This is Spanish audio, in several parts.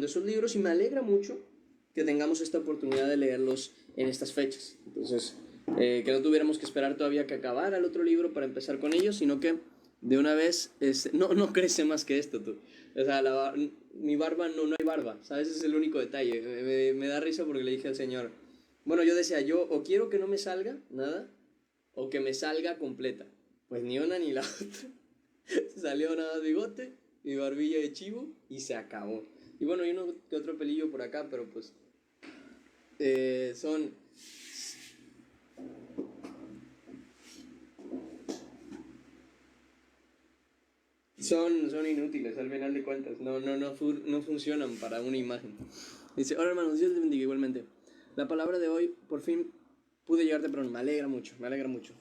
esos libros y me alegra mucho que tengamos esta oportunidad de leerlos en estas fechas. Entonces, que no tuviéramos que esperar todavía que acabara el otro libro para empezar con ellos, sino que de una vez, no crece más que esto, tú. O sea, mi barba, no hay barba, ¿sabes? Ese es el único detalle. Me da risa porque le dije al Señor, bueno, yo decía, yo o quiero que no me salga nada, o que me salga completa. Pues ni una ni la otra. Salió nada más bigote, mi barbilla de chivo, y se acabó. Y bueno, hay uno que otro pelillo por acá, pero pues son inútiles al final de cuentas. No funcionan para una imagen. Dice, hola hermanos, Dios les bendiga igualmente. La palabra de hoy, por fin pude llegar temprano. Me alegra mucho.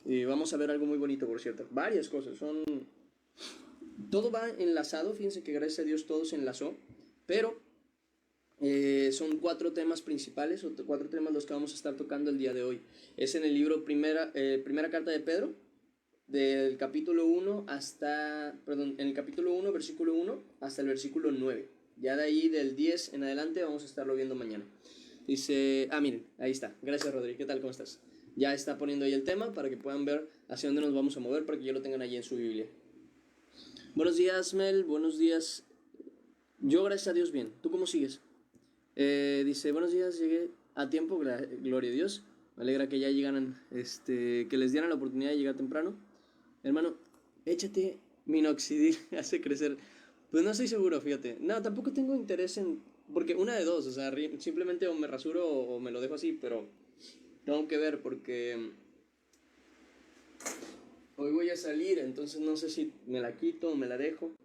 Y vamos a ver algo muy bonito, por cierto. Varias cosas. Todo va enlazado. Fíjense que gracias a Dios todo se enlazó. Pero son 4 temas principales, o 4 temas los que vamos a estar tocando el día de hoy. Es en el libro primera carta de Pedro, del capítulo 1 en el capítulo 1, versículo 1 hasta el versículo 9. Ya de ahí del 10 en adelante vamos a estarlo viendo mañana. Dice, miren, ahí está. Gracias, Rodri. ¿Qué tal? ¿Cómo estás? Ya está poniendo ahí el tema para que puedan ver hacia dónde nos vamos a mover, para que ya lo tengan ahí en su Biblia. Buenos días, Mel. Buenos días. Yo, gracias a Dios, bien. ¿Tú cómo sigues? Dice, buenos días, llegué a tiempo, gloria a Dios. Me alegra que ya llegaran, que les dieran la oportunidad de llegar temprano. Hermano, échate minoxidil, hace crecer. Pues no estoy seguro, fíjate. No, tampoco tengo interés en... Porque una de dos, o sea, simplemente o me rasuro o me lo dejo así, pero tengo que ver porque hoy voy a salir, entonces no sé si me la quito o me la dejo.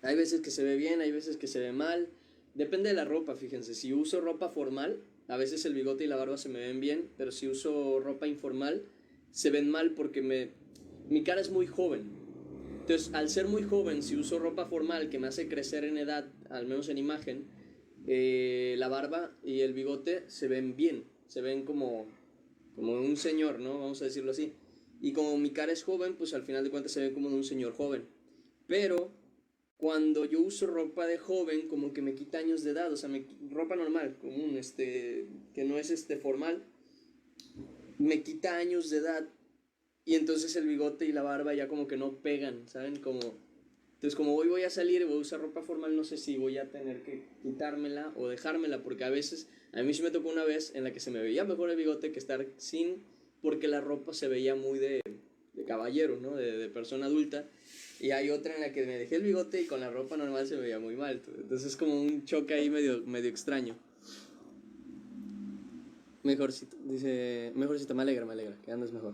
Hay veces que se ve bien, hay veces que se ve mal. Depende de la ropa, fíjense. Si uso ropa formal, a veces el bigote y la barba se me ven bien, pero si uso ropa informal, se ven mal porque mi cara es muy joven. Entonces, al ser muy joven, si uso ropa formal que me hace crecer en edad, al menos en imagen, la barba y el bigote se ven bien, se ven como un señor, ¿no? Vamos a decirlo así. Y como mi cara es joven, pues al final de cuentas se ve como de un señor joven. Pero cuando yo uso ropa de joven, como que me quita años de edad, o sea, ropa normal, común, que no es formal, me quita años de edad. Y entonces el bigote y la barba ya como que no pegan, ¿saben? Entonces como hoy voy a salir y voy a usar ropa formal, no sé si voy a tener que quitármela o dejármela, porque a mí sí me tocó una vez en la que se me veía mejor el bigote que estar sin, porque la ropa se veía muy de caballero, ¿no? De persona adulta. Y hay otra en la que me dejé el bigote y con la ropa normal se me veía muy mal. Entonces es como un choque ahí medio extraño. Mejorcito, dice, mejorcito, me alegra, que andes mejor.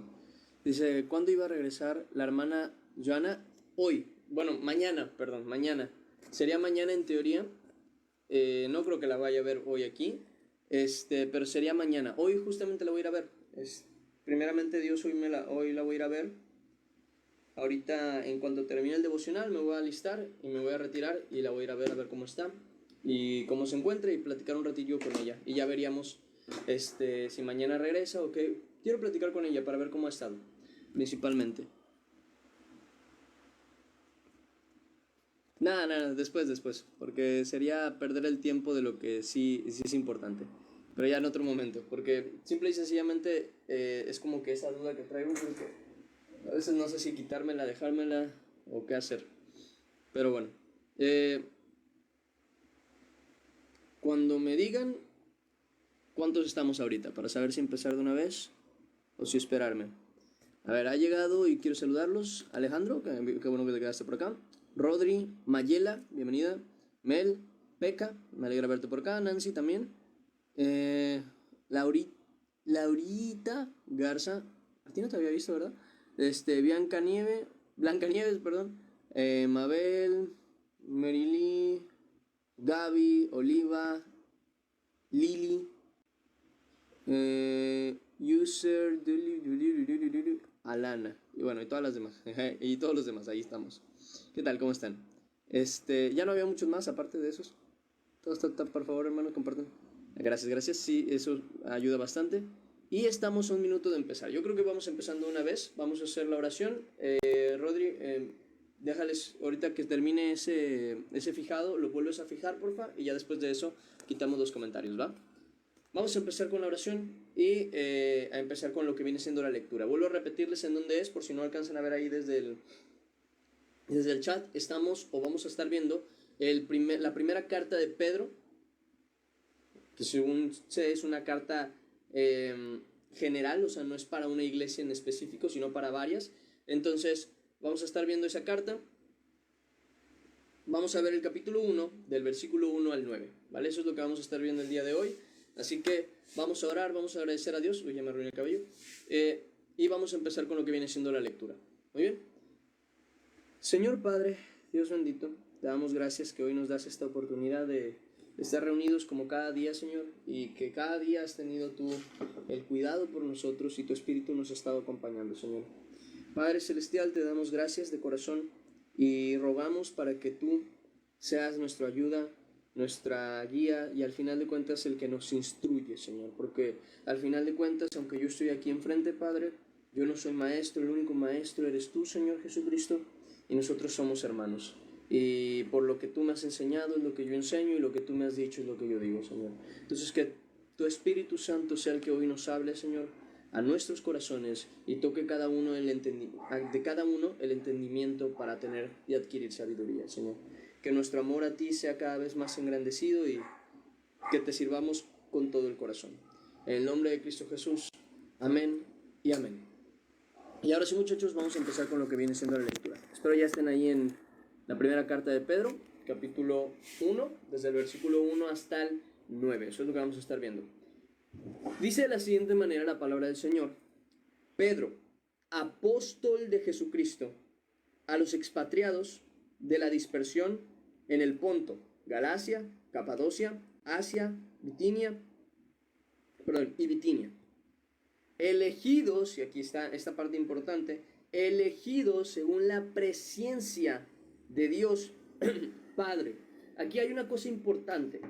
Dice, ¿cuándo iba a regresar la hermana Joana? Hoy, bueno, mañana. Sería mañana en teoría. No creo que la vaya a ver hoy aquí, pero sería mañana. Hoy justamente la voy a ir a ver. Primeramente Dios, hoy la voy a ir a ver. Ahorita, en cuanto termine el devocional, me voy a alistar y me voy a retirar y la voy a ir a ver cómo está y cómo se encuentra y platicar un ratillo con ella. Y ya veríamos si mañana regresa o qué. Quiero platicar con ella para ver cómo ha estado, principalmente. Nada, después, porque sería perder el tiempo de lo que sí es importante. Pero ya en otro momento, porque simple y sencillamente es como que esa duda que traigo, porque a veces no sé si quitármela, dejármela o qué hacer. Pero bueno, cuando me digan cuántos estamos ahorita, para saber si empezar de una vez o si esperarme. A ver, ha llegado y quiero saludarlos. Alejandro, qué bueno que te quedaste por acá. Rodri, Mayela, bienvenida. Mel, Peca, me alegra verte por acá. Nancy también. Laurita Garza, a ti no te había visto, ¿verdad? Blanca Nieves, perdón. Mabel, Merily, Gaby, Oliva, Lili, User, Alana, y bueno, y todas las demás, y todos los demás, ahí estamos. ¿Qué tal? ¿Cómo están? Ya no había muchos más aparte de esos. Por favor, hermano, compartan. Gracias, sí, eso ayuda bastante. Y estamos a un minuto de empezar. Yo creo que vamos empezando una vez. Vamos a hacer la oración. Rodri, déjales, ahorita que termine ese fijado, lo vuelves a fijar, porfa, y ya después de eso quitamos los comentarios, ¿va? Vamos a empezar con la oración y a empezar con lo que viene siendo la lectura. Vuelvo a repetirles en dónde es, por si no alcanzan a ver ahí desde el chat. Estamos o vamos a estar viendo la primera carta de Pedro, que según sé es una carta general, o sea, no es para una iglesia en específico, sino para varias. Entonces, vamos a estar viendo esa carta. Vamos a ver el capítulo 1, del versículo 1 al 9, ¿vale? Eso es lo que vamos a estar viendo el día de hoy. Así que vamos a orar, vamos a agradecer a Dios. Uy, ya me arruiné el cabello. Y vamos a empezar con lo que viene siendo la lectura. Muy bien. Señor Padre, Dios bendito, te damos gracias que hoy nos das esta oportunidad de estar reunidos como cada día, Señor, y que cada día has tenido tú el cuidado por nosotros y tu Espíritu nos ha estado acompañando, Señor. Padre Celestial, te damos gracias de corazón y rogamos para que tú seas nuestra ayuda, nuestra guía y al final de cuentas el que nos instruye, Señor, porque al final de cuentas, aunque yo estoy aquí enfrente, Padre, yo no soy maestro, el único maestro eres tú, Señor Jesucristo, y nosotros somos hermanos. Y por lo que tú me has enseñado es lo que yo enseño y lo que tú me has dicho es lo que yo digo, Señor. Entonces que tu Espíritu Santo sea el que hoy nos hable, Señor, a nuestros corazones y toque de cada uno el entendimiento para tener y adquirir sabiduría, Señor. Que nuestro amor a ti sea cada vez más engrandecido y que te sirvamos con todo el corazón. En el nombre de Cristo Jesús, amén y amén. Y ahora sí, muchachos, vamos a empezar con lo que viene siendo la lectura. Espero ya estén ahí en la primera carta de Pedro, capítulo 1, desde el versículo 1 hasta el 9. Eso es lo que vamos a estar viendo. Dice de la siguiente manera la palabra del Señor: Pedro, apóstol de Jesucristo, a los expatriados de la dispersión en el Ponto, Galacia, Capadocia, Asia, Bitinia, elegidos, y aquí está esta parte importante, elegidos según la presciencia de Dios Padre. Aquí hay una cosa importante: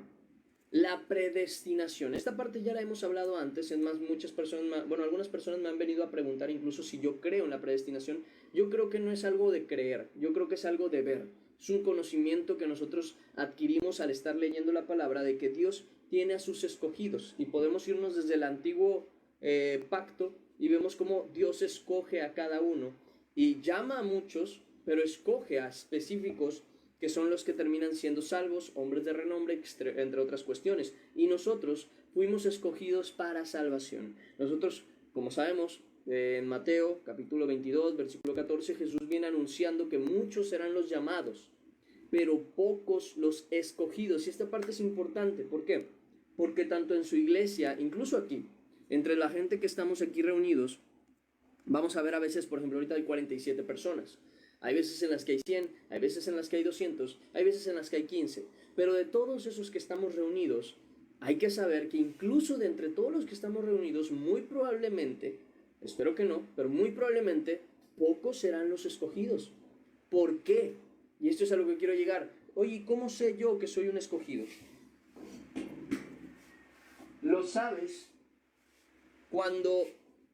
la predestinación. Esta parte ya la hemos hablado antes, es más, algunas personas me han venido a preguntar incluso si yo creo en la predestinación. Yo creo que no es algo de creer, yo creo que es algo de ver. Es un conocimiento que nosotros adquirimos al estar leyendo la palabra de que Dios tiene a sus escogidos, y podemos irnos desde el antiguo pacto y vemos cómo Dios escoge a cada uno y llama a muchos, pero escoge a específicos que son los que terminan siendo salvos, hombres de renombre, entre otras cuestiones. Y nosotros fuimos escogidos para salvación. Nosotros, como sabemos, en Mateo capítulo 22, versículo 14, Jesús viene anunciando que muchos serán los llamados, pero pocos los escogidos. Y esta parte es importante. ¿Por qué? Porque tanto en su iglesia, incluso aquí, entre la gente que estamos aquí reunidos, vamos a ver a veces, por ejemplo, ahorita hay 47 personas. Hay veces en las que hay 100, hay veces en las que hay 200, hay veces en las que hay 15. Pero de todos esos que estamos reunidos, hay que saber que incluso de entre todos los que estamos reunidos, muy probablemente, espero que no, pero muy probablemente, pocos serán los escogidos. ¿Por qué? Y esto es a lo que quiero llegar. Oye, ¿cómo sé yo que soy un escogido? Lo sabes cuando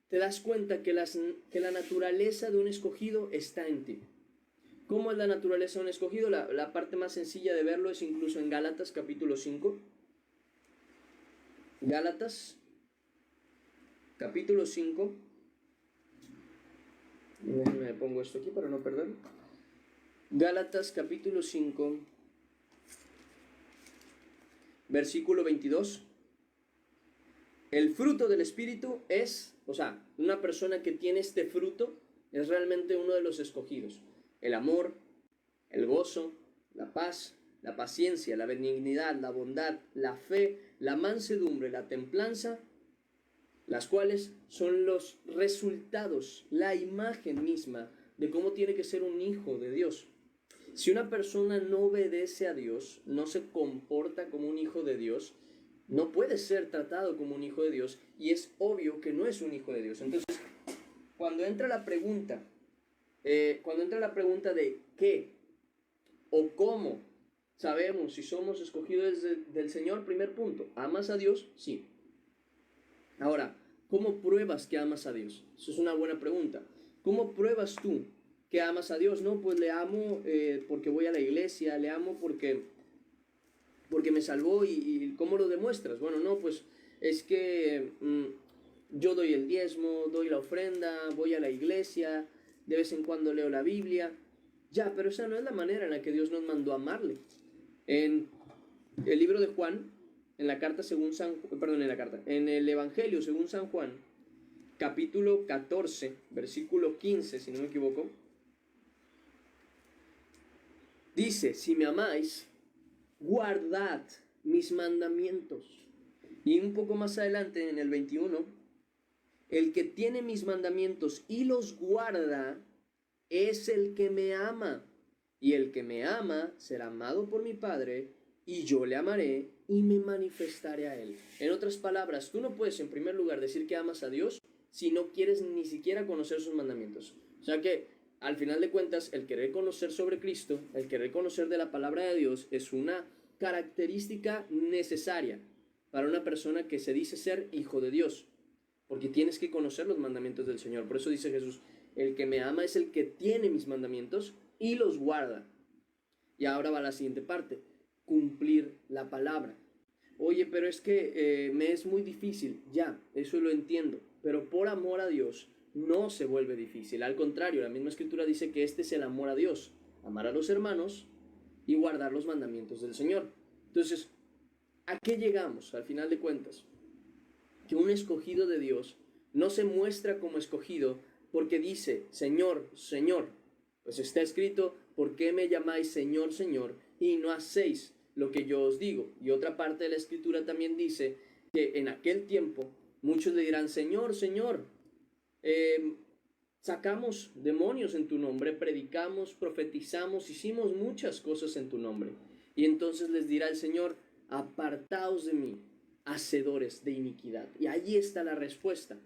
te das cuenta que la naturaleza de un escogido está en ti. ¿Cómo es la naturaleza de un escogido? La parte más sencilla de verlo es incluso en Gálatas capítulo 5. Gálatas capítulo 5. Me pongo esto aquí para no perderlo. Gálatas capítulo 5, versículo 22. El fruto del Espíritu es, o sea, una persona que tiene este fruto es realmente uno de los escogidos. El amor, el gozo, la paz, la paciencia, la benignidad, la bondad, la fe, la mansedumbre, la templanza, las cuales son los resultados, la imagen misma de cómo tiene que ser un hijo de Dios. Si una persona no obedece a Dios, no se comporta como un hijo de Dios, no puede ser tratado como un hijo de Dios, y es obvio que no es un hijo de Dios. Entonces, cuando entra la pregunta de qué o cómo sabemos si somos escogidos del Señor, primer punto, ¿amas a Dios? Sí. Ahora, ¿cómo pruebas que amas a Dios? Eso es una buena pregunta. ¿Cómo pruebas tú que amas a Dios. No, pues le amo porque voy a la iglesia, le amo porque me salvó y ¿cómo lo demuestras? Bueno, no, pues es que yo doy el diezmo, doy la ofrenda, voy a la iglesia, de vez en cuando leo la Biblia. Ya, pero esa no es la manera en la que Dios nos mandó a amarle. En el libro de Juan, en la carta según en el Evangelio según San Juan, capítulo 14, versículo 15, si no me equivoco, dice, si me amáis, guardad mis mandamientos. Y un poco más adelante, en el 21, el que tiene mis mandamientos y los guarda, es el que me ama. Y el que me ama será amado por mi Padre, y yo le amaré y me manifestaré a él. En otras palabras, tú no puedes en primer lugar decir que amas a Dios si no quieres ni siquiera conocer sus mandamientos. O sea que, al final de cuentas, el querer conocer sobre Cristo, el querer conocer de la palabra de Dios, es una característica necesaria para una persona que se dice ser hijo de Dios, porque tienes que conocer los mandamientos del Señor. Por eso dice Jesús, el que me ama es el que tiene mis mandamientos y los guarda. Y ahora va la siguiente parte, cumplir la palabra. Oye, pero es que me es muy difícil. Ya, eso lo entiendo, pero por amor a Dios no se vuelve difícil. Al contrario, la misma escritura dice que este es el amor a Dios, amar a los hermanos y guardar los mandamientos del Señor. Entonces, ¿a qué llegamos al final de cuentas? Que un escogido de Dios no se muestra como escogido porque dice, Señor, Señor. Pues está escrito, ¿por qué me llamáis Señor, Señor, y no hacéis lo que yo os digo? Y otra parte de la escritura también dice que en aquel tiempo muchos le dirán, Señor, Señor, sacamos demonios en tu nombre, predicamos, profetizamos, hicimos muchas cosas en tu nombre. Y entonces les dirá el Señor, apartaos de mí, hacedores de iniquidad. Y allí está la respuesta.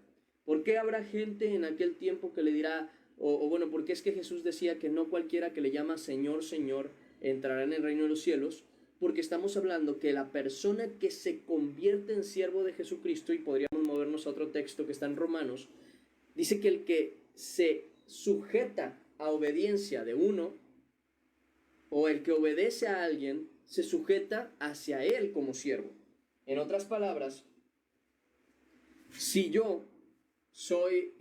¿Por qué habrá gente en aquel tiempo que le dirá, bueno, porque es que Jesús decía que no cualquiera que le llama Señor, Señor, entrará en el reino de los cielos? Porque estamos hablando que la persona que se convierte en siervo de Jesucristo, y podríamos movernos a otro texto que está en Romanos, dice que el que se sujeta a obediencia de uno, o el que obedece a alguien, se sujeta hacia él como siervo. En otras palabras, si yo soy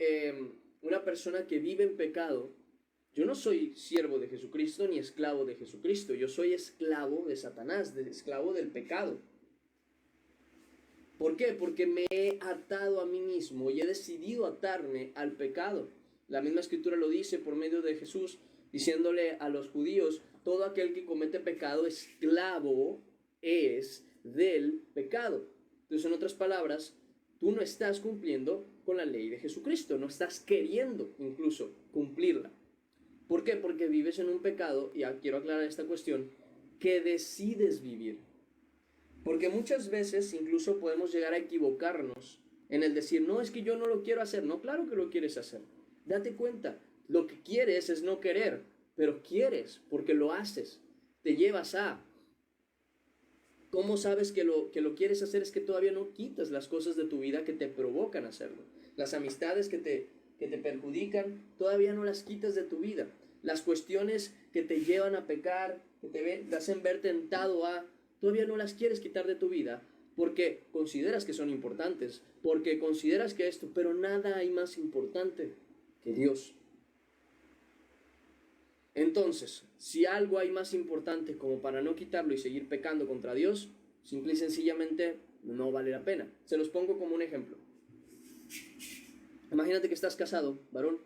una persona que vive en pecado, yo no soy siervo de Jesucristo ni esclavo de Jesucristo. Yo soy esclavo de Satanás, esclavo del pecado. ¿Por qué? Porque me he atado a mí mismo y he decidido atarme al pecado. La misma escritura lo dice por medio de Jesús, diciéndole a los judíos, todo aquel que comete pecado, esclavo es del pecado. Entonces, en otras palabras, tú no estás cumpliendo con la ley de Jesucristo, no estás queriendo incluso cumplirla. ¿Por qué? Porque vives en un pecado, y quiero aclarar esta cuestión, que decides vivir. Porque muchas veces incluso podemos llegar a equivocarnos en el decir, no, es que yo no lo quiero hacer. No, claro que lo quieres hacer. Date cuenta, lo que quieres es no querer, pero quieres porque lo haces. Te llevas a... ¿Cómo sabes que lo quieres hacer? Es que todavía no quitas las cosas de tu vida que te provocan hacerlo. Las amistades que te perjudican, todavía no las quitas de tu vida. Las cuestiones que te llevan a pecar, que te hacen ver tentado a, todavía no las quieres quitar de tu vida porque consideras que son importantes, porque consideras que esto, pero nada hay más importante que Dios. Entonces, si algo hay más importante como para no quitarlo y seguir pecando contra Dios, simple y sencillamente no vale la pena. Se los pongo como un ejemplo. Imagínate que estás casado, varón,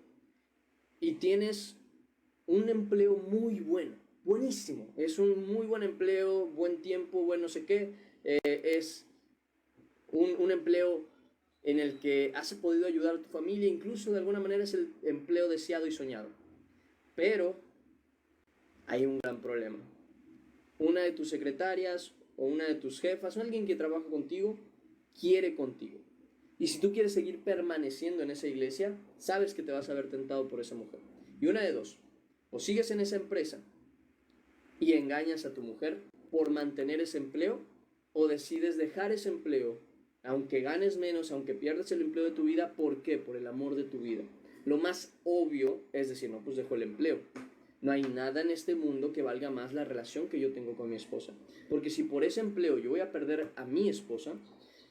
y tienes un empleo muy bueno, buenísimo. Es un muy buen empleo, buen tiempo, buen no sé qué. Es un empleo en el que has podido ayudar a tu familia, incluso de alguna manera es el empleo deseado y soñado. Pero hay un gran problema. Una de tus secretarias o una de tus jefas o alguien que trabaja contigo quiere contigo. Y si tú quieres seguir permaneciendo en esa iglesia, sabes que te vas a ver tentado por esa mujer. Y una de dos, o sigues en esa empresa y engañas a tu mujer por mantener ese empleo, o decides dejar ese empleo, aunque ganes menos, aunque pierdas el empleo de tu vida. ¿Por qué? Por el amor de tu vida. Lo más obvio es decir, no, pues dejo el empleo. No hay nada en este mundo que valga más la relación que yo tengo con mi esposa. Porque si por ese empleo yo voy a perder a mi esposa,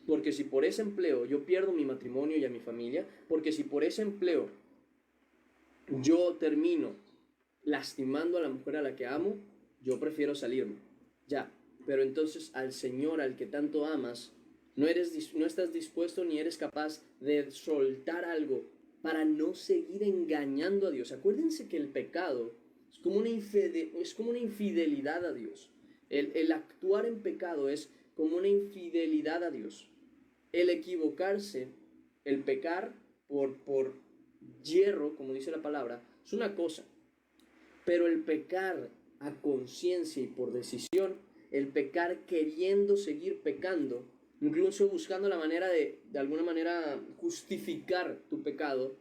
porque si por ese empleo yo pierdo mi matrimonio y a mi familia, porque si por ese empleo yo termino lastimando a la mujer a la que amo, yo prefiero salirme. Ya, pero entonces al Señor al que tanto amas, no estás dispuesto ni eres capaz de soltar algo para no seguir engañando a Dios. Acuérdense que el pecado es como una infidelidad a Dios. El actuar en pecado es como una infidelidad a Dios. El equivocarse, el pecar por hierro, como dice la palabra, es una cosa. Pero el pecar a conciencia y por decisión, el pecar queriendo seguir pecando, incluso buscando la manera de alguna manera justificar tu pecado,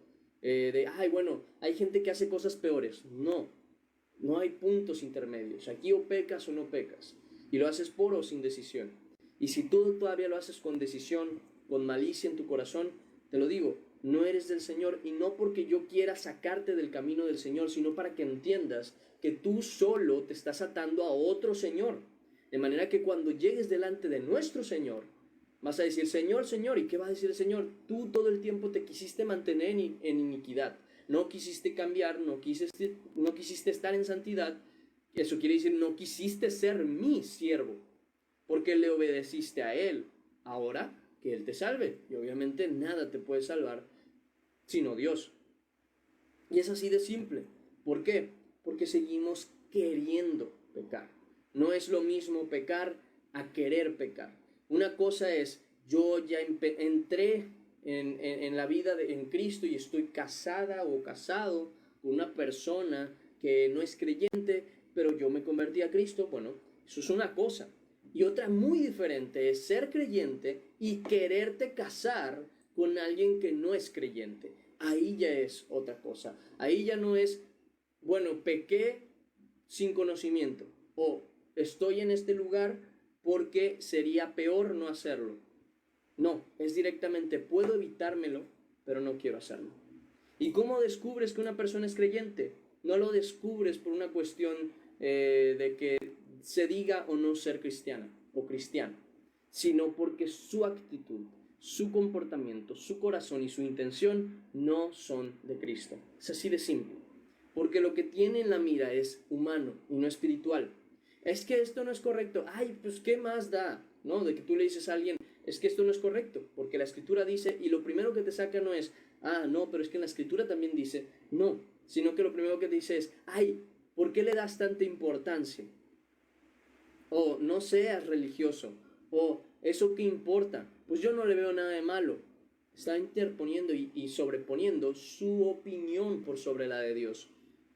bueno, hay gente que hace cosas peores. No hay puntos intermedios. Aquí o pecas o no pecas. Y lo haces por o sin decisión. Y si tú todavía lo haces con decisión, con malicia en tu corazón, te lo digo, no eres del Señor, y no porque yo quiera sacarte del camino del Señor, sino para que entiendas que tú solo te estás atando a otro Señor. De manera que cuando llegues delante de nuestro Señor, vas a decir, Señor, Señor. ¿Y qué va a decir el Señor? Tú todo el tiempo te quisiste mantener en iniquidad. No quisiste cambiar, no quisiste estar en santidad. Eso quiere decir, no quisiste ser mi siervo, porque le obedeciste a Él. Ahora que Él te salve. Y obviamente nada te puede salvar sino Dios. Y es así de simple. ¿Por qué? Porque seguimos queriendo pecar. No es lo mismo pecar a querer pecar. Una cosa es, yo ya entré en la vida en Cristo y estoy casada o casado con una persona que no es creyente, pero yo me convertí a Cristo. Bueno, eso es una cosa. Y otra muy diferente es ser creyente y quererte casar con alguien que no es creyente. Ahí ya es otra cosa. Ahí ya no es, bueno, pequé sin conocimiento, o estoy en este lugar porque sería peor no hacerlo. No, es directamente, puedo evitármelo, pero no quiero hacerlo. ¿Y cómo descubres que una persona es creyente? No lo descubres por una cuestión de que se diga o no ser cristiana o cristiano, sino porque su actitud, su comportamiento, su corazón y su intención no son de Cristo. Es así de simple. Porque lo que tiene en la mira es humano y no espiritual. Es que esto no es correcto. Ay, pues ¿qué más da? ¿No? De que tú le dices a alguien, es que esto no es correcto, porque la Escritura dice, y lo primero que te saca no es, no, pero es que en la Escritura también dice, no, sino que lo primero que te dice es, ay, ¿por qué le das tanta importancia? O no seas religioso, o ¿eso qué importa? Pues yo no le veo nada de malo. Está interponiendo y sobreponiendo su opinión por sobre la de Dios.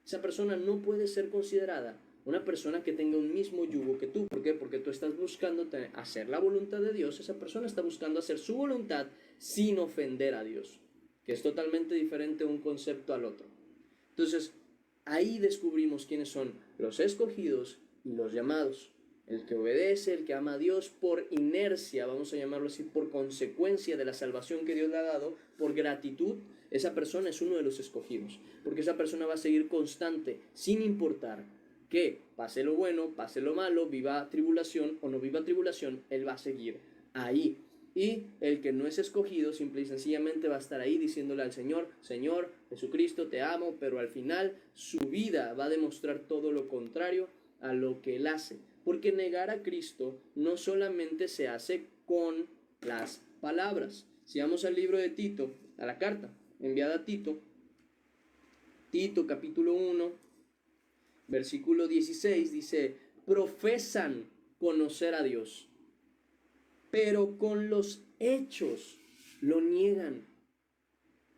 Esa persona no puede ser considerada una persona que tenga un mismo yugo que tú. ¿Por qué? Porque tú estás buscando hacer la voluntad de Dios. Esa persona está buscando hacer su voluntad sin ofender a Dios, que es totalmente diferente un concepto al otro. Entonces, ahí descubrimos quiénes son los escogidos y los llamados. El que obedece, el que ama a Dios por inercia, vamos a llamarlo así, por consecuencia de la salvación que Dios le ha dado, por gratitud, esa persona es uno de los escogidos. Porque esa persona va a seguir constante, sin importar que pase lo bueno, pase lo malo, viva tribulación o no viva tribulación, él va a seguir ahí. Y el que no es escogido, simple y sencillamente va a estar ahí diciéndole al Señor, Señor, Jesucristo, te amo, pero al final su vida va a demostrar todo lo contrario a lo que él hace. Porque negar a Cristo no solamente se hace con las palabras. Si vamos al libro de Tito, a la carta enviada a Tito, Tito capítulo 1, versículo 16, dice, profesan conocer a Dios, pero con los hechos lo niegan,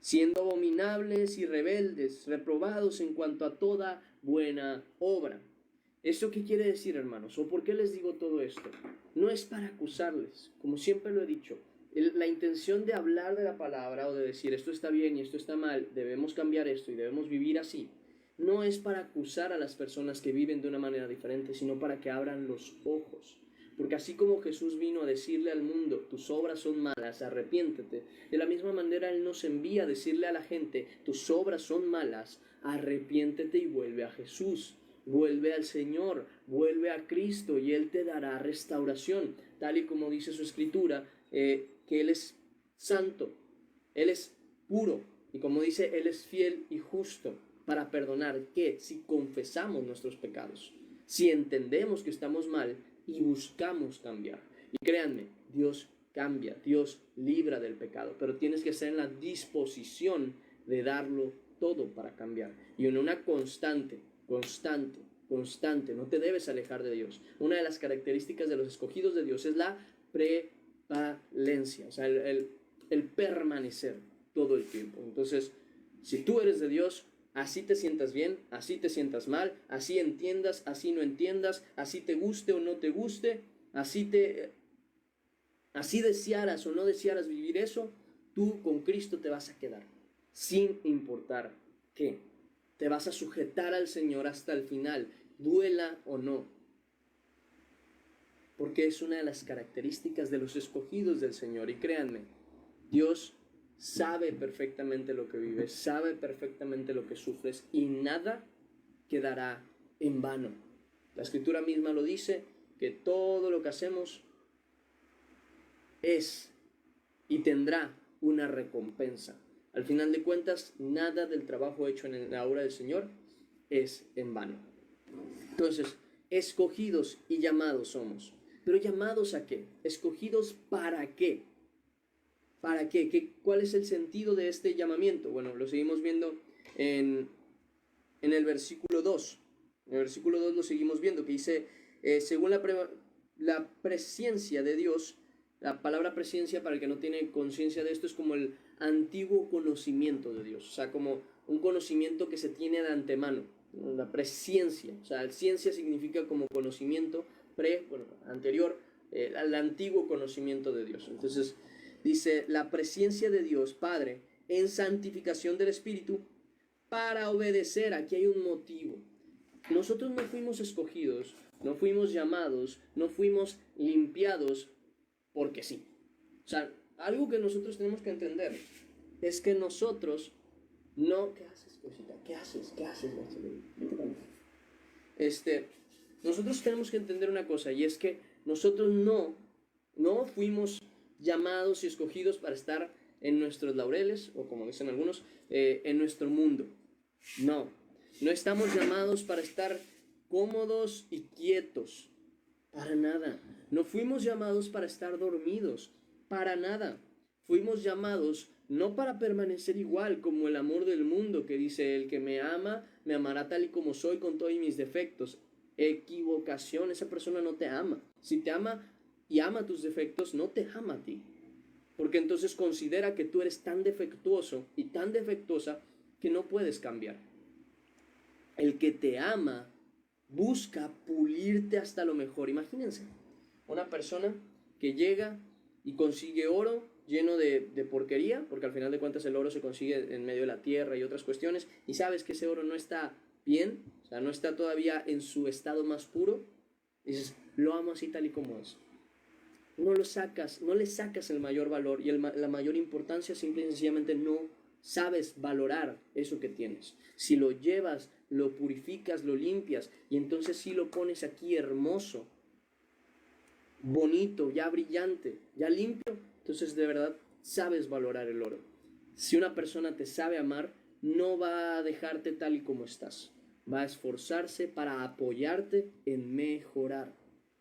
siendo abominables y rebeldes, reprobados en cuanto a toda buena obra. ¿Eso qué quiere decir, hermanos? ¿O por qué les digo todo esto? No es para acusarles, como siempre lo he dicho. La intención de hablar de la palabra o de decir esto está bien y esto está mal, debemos cambiar esto y debemos vivir así, no es para acusar a las personas que viven de una manera diferente, sino para que abran los ojos. Porque así como Jesús vino a decirle al mundo, tus obras son malas, arrepiéntete, de la misma manera Él nos envía a decirle a la gente, tus obras son malas, arrepiéntete y vuelve a Jesús, vuelve al Señor, vuelve a Cristo y Él te dará restauración, tal y como dice su escritura, que Él es santo, Él es puro, y como dice, Él es fiel y justo para perdonar, que si confesamos nuestros pecados, si entendemos que estamos mal y buscamos cambiar. Y créanme, Dios cambia, Dios libra del pecado, pero tienes que estar en la disposición de darlo todo para cambiar. Y en una constante, no te debes alejar de Dios. Una de las características de los escogidos de Dios es la prevalencia, o sea, el permanecer todo el tiempo. Entonces, si tú eres de Dios, así te sientas bien, así te sientas mal, así entiendas, así no entiendas, así te guste o no te guste, así desearas o no desearas vivir eso, tú con Cristo te vas a quedar, sin importar qué. Te vas a sujetar al Señor hasta el final, duela o no. Porque es una de las características de los escogidos del Señor. Y créanme, Dios sabe perfectamente lo que vives, sabe perfectamente lo que sufres y nada quedará en vano. La Escritura misma lo dice, que todo lo que hacemos es y tendrá una recompensa. Al final de cuentas, nada del trabajo hecho en la obra del Señor es en vano. Entonces, escogidos y llamados somos. ¿Pero llamados a qué? ¿Escogidos para qué? ¿Para qué? ¿Cuál es el sentido de este llamamiento? Bueno, lo seguimos viendo en el versículo 2. En el versículo 2 lo seguimos viendo, que dice, según la presencia de Dios, la palabra presencia, para el que no tiene conciencia de esto, es como el antiguo conocimiento de Dios, o sea, como un conocimiento que se tiene de antemano, la presciencia, o sea, ciencia significa como conocimiento, anterior, al antiguo conocimiento de Dios. Entonces, dice, la presencia de Dios Padre en santificación del Espíritu para obedecer. Aquí hay un motivo. Nosotros no fuimos escogidos, no fuimos llamados, no fuimos limpiados porque sí. O sea, algo que nosotros tenemos que entender es que nosotros no... ¿Qué haces, cosita? ¿Qué haces? Nosotros tenemos que entender una cosa, y es que nosotros no fuimos llamados y escogidos para estar en nuestros laureles, o como dicen algunos, en nuestro mundo. No estamos llamados para estar cómodos y quietos, para nada. No fuimos llamados para estar dormidos, para nada. Fuimos llamados no para permanecer igual como el amor del mundo, que dice, el que me ama, me amará tal y como soy con todos mis defectos. Equivocación, esa persona no te ama. Si te ama y ama tus defectos, no te ama a ti. Porque entonces considera que tú eres tan defectuoso y tan defectuosa que no puedes cambiar. El que te ama busca pulirte hasta lo mejor. Imagínense, una persona que llega y consigue oro lleno de porquería, porque al final de cuentas el oro se consigue en medio de la tierra y otras cuestiones, y sabes que ese oro no está bien, o sea, no está todavía en su estado más puro, y dices, lo amo así tal y como es. No le sacas el mayor valor y la mayor importancia, simple y sencillamente no sabes valorar eso que tienes. Si lo llevas, lo purificas, lo limpias, y entonces sí lo pones aquí hermoso, bonito, ya brillante, ya limpio, entonces de verdad sabes valorar el oro. Si una persona te sabe amar, no va a dejarte tal y como estás. Va a esforzarse para apoyarte en mejorar.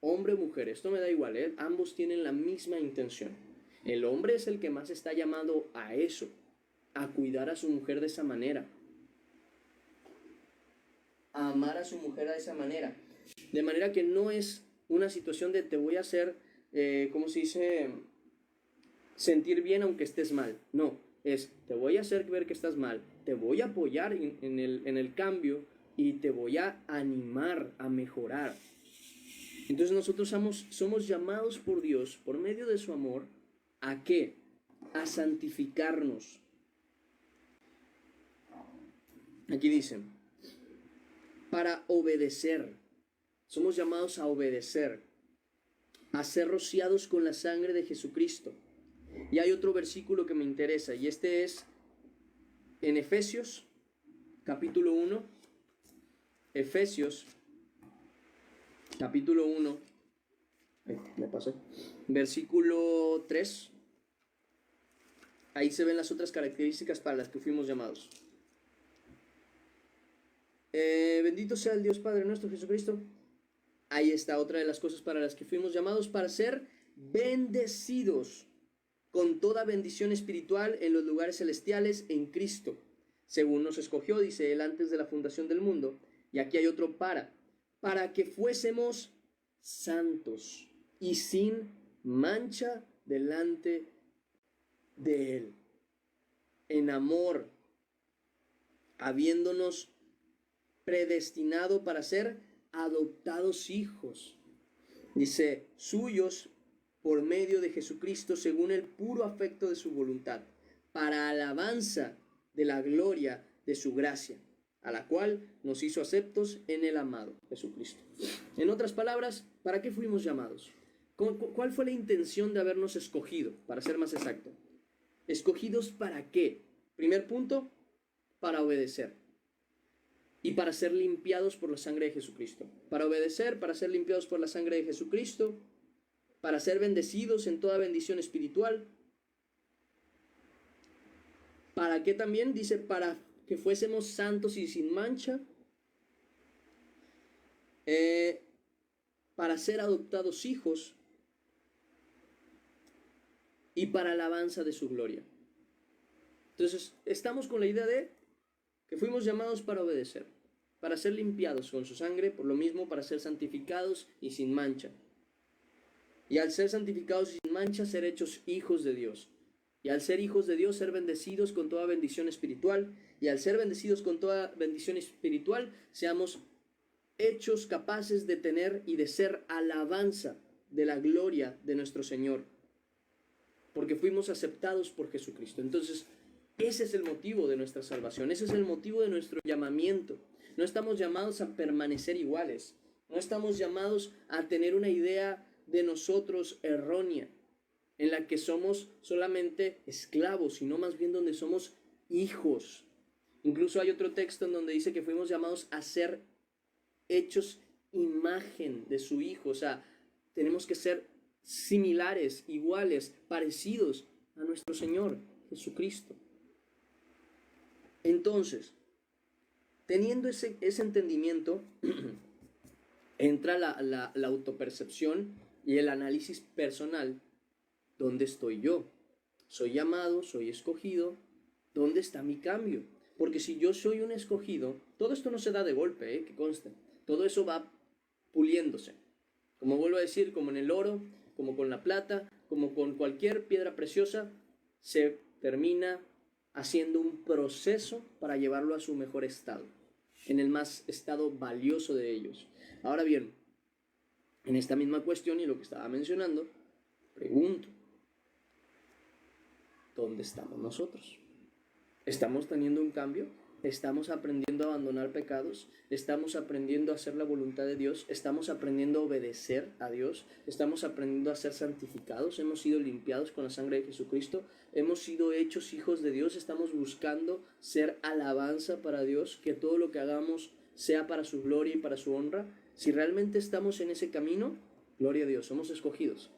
Hombre o mujer, esto me da igual, ¿eh? Ambos tienen la misma intención. El hombre es el que más está llamado a eso, a cuidar a su mujer de esa manera, a amar a su mujer de esa manera. De manera que no es una situación de te voy a hacer, ¿cómo se dice? Sentir bien aunque estés mal. No, es te voy a hacer ver que estás mal, te voy a apoyar en el cambio y te voy a animar a mejorar. Entonces nosotros somos llamados por Dios, por medio de su amor, ¿a qué? A santificarnos. Aquí dicen, para obedecer. Somos llamados a obedecer. a ser rociados con la sangre de Jesucristo. Y hay otro versículo que me interesa, y este es en Efesios, capítulo 1. Efesios, capítulo 1, me pasé, versículo 3. Ahí se ven las otras características para las que fuimos llamados. Bendito sea el Dios Padre nuestro Jesucristo. Ahí está otra de las cosas para las que fuimos llamados, para ser bendecidos con toda bendición espiritual en los lugares celestiales en Cristo, según nos escogió, dice él, antes de la fundación del mundo. Y aquí hay otro para que fuésemos santos y sin mancha delante de él, en amor, habiéndonos predestinado para ser adoptados hijos, dice, suyos por medio de Jesucristo, según el puro afecto de su voluntad, para alabanza de la gloria de su gracia, a la cual nos hizo aceptos en el amado Jesucristo. En otras palabras, ¿para qué fuimos llamados? ¿Cuál fue la intención de habernos escogido? Para ser más exacto, ¿escogidos para qué? Primer punto, para obedecer y para ser limpiados por la sangre de Jesucristo. Para obedecer, para ser limpiados por la sangre de Jesucristo, para ser bendecidos en toda bendición espiritual. ¿Para qué también? Dice, para que fuésemos santos y sin mancha, para ser adoptados hijos y para alabanza de su gloria. Entonces, estamos con la idea de que fuimos llamados para obedecer, para ser limpiados con su sangre, por lo mismo para ser santificados y sin mancha. Y al ser santificados y sin mancha, ser hechos hijos de Dios. Y al ser hijos de Dios, ser bendecidos con toda bendición espiritual. Y al ser bendecidos con toda bendición espiritual, seamos hechos capaces de tener y de ser alabanza de la gloria de nuestro Señor. Porque fuimos aceptados por Jesucristo. Entonces, ese es el motivo de nuestra salvación. Ese es el motivo de nuestro llamamiento. No estamos llamados a permanecer iguales. No estamos llamados a tener una idea de nosotros errónea, en la que somos solamente esclavos, sino más bien donde somos hijos. Incluso hay otro texto en donde dice que fuimos llamados a ser hechos imagen de su Hijo. O sea, tenemos que ser similares, iguales, parecidos a nuestro Señor Jesucristo. Entonces, teniendo ese entendimiento, entra la autopercepción y el análisis personal. ¿Dónde estoy yo? ¿Soy llamado? ¿Soy escogido? ¿Dónde está mi cambio? Porque si yo soy un escogido, todo esto no se da de golpe, que conste. Todo eso va puliéndose. Como vuelvo a decir, como en el oro, como con la plata, como con cualquier piedra preciosa, se termina haciendo un proceso para llevarlo a su mejor estado, en el más estado valioso de ellos. Ahora bien, en esta misma cuestión y lo que estaba mencionando, pregunto, ¿dónde estamos nosotros? ¿Estamos teniendo un cambio? ¿Estamos aprendiendo a abandonar pecados? ¿Estamos aprendiendo a hacer la voluntad de Dios? ¿Estamos aprendiendo a obedecer a Dios? ¿Estamos aprendiendo a ser santificados? ¿Hemos sido limpiados con la sangre de Jesucristo? ¿Hemos sido hechos hijos de Dios? ¿Estamos buscando ser alabanza para Dios? ¿Que todo lo que hagamos sea para su gloria y para su honra? Si realmente estamos en ese camino, gloria a Dios, somos escogidos.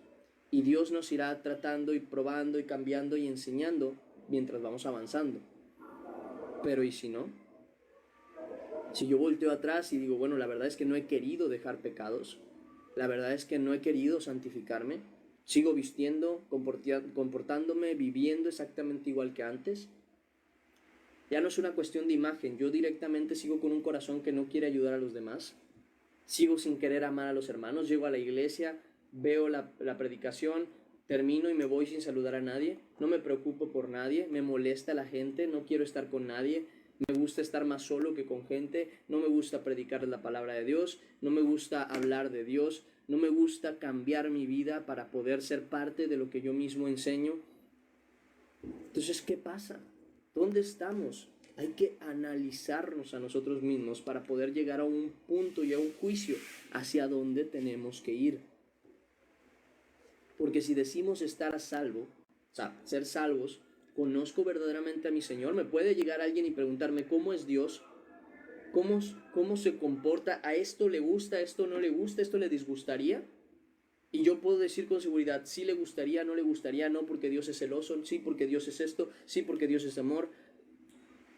Y Dios nos irá tratando y probando y cambiando y enseñando mientras vamos avanzando. Pero ¿y si no? Si yo volteo atrás y digo, bueno, la verdad es que no he querido dejar pecados, la verdad es que no he querido santificarme, sigo vistiendo, comportándome, viviendo exactamente igual que antes, ya no es una cuestión de imagen, yo directamente sigo con un corazón que no quiere ayudar a los demás, sigo sin querer amar a los hermanos, llego a la iglesia, veo la predicación, termino y me voy sin saludar a nadie, no me preocupo por nadie, me molesta la gente, no quiero estar con nadie, me gusta estar más solo que con gente, no me gusta predicar la palabra de Dios, no me gusta hablar de Dios, no me gusta cambiar mi vida para poder ser parte de lo que yo mismo enseño. Entonces, ¿qué pasa? ¿Dónde estamos? Hay que analizarnos a nosotros mismos para poder llegar a un punto y a un juicio hacia dónde tenemos que ir. Porque si decimos estar a salvo, o sea, ser salvos, conozco verdaderamente a mi Señor, me puede llegar alguien y preguntarme cómo es Dios, cómo se comporta, a esto le gusta, a esto no le gusta, esto le disgustaría. Y yo puedo decir con seguridad, sí le gustaría, no le gustaría, no porque Dios es celoso, sí porque Dios es esto, sí porque Dios es amor.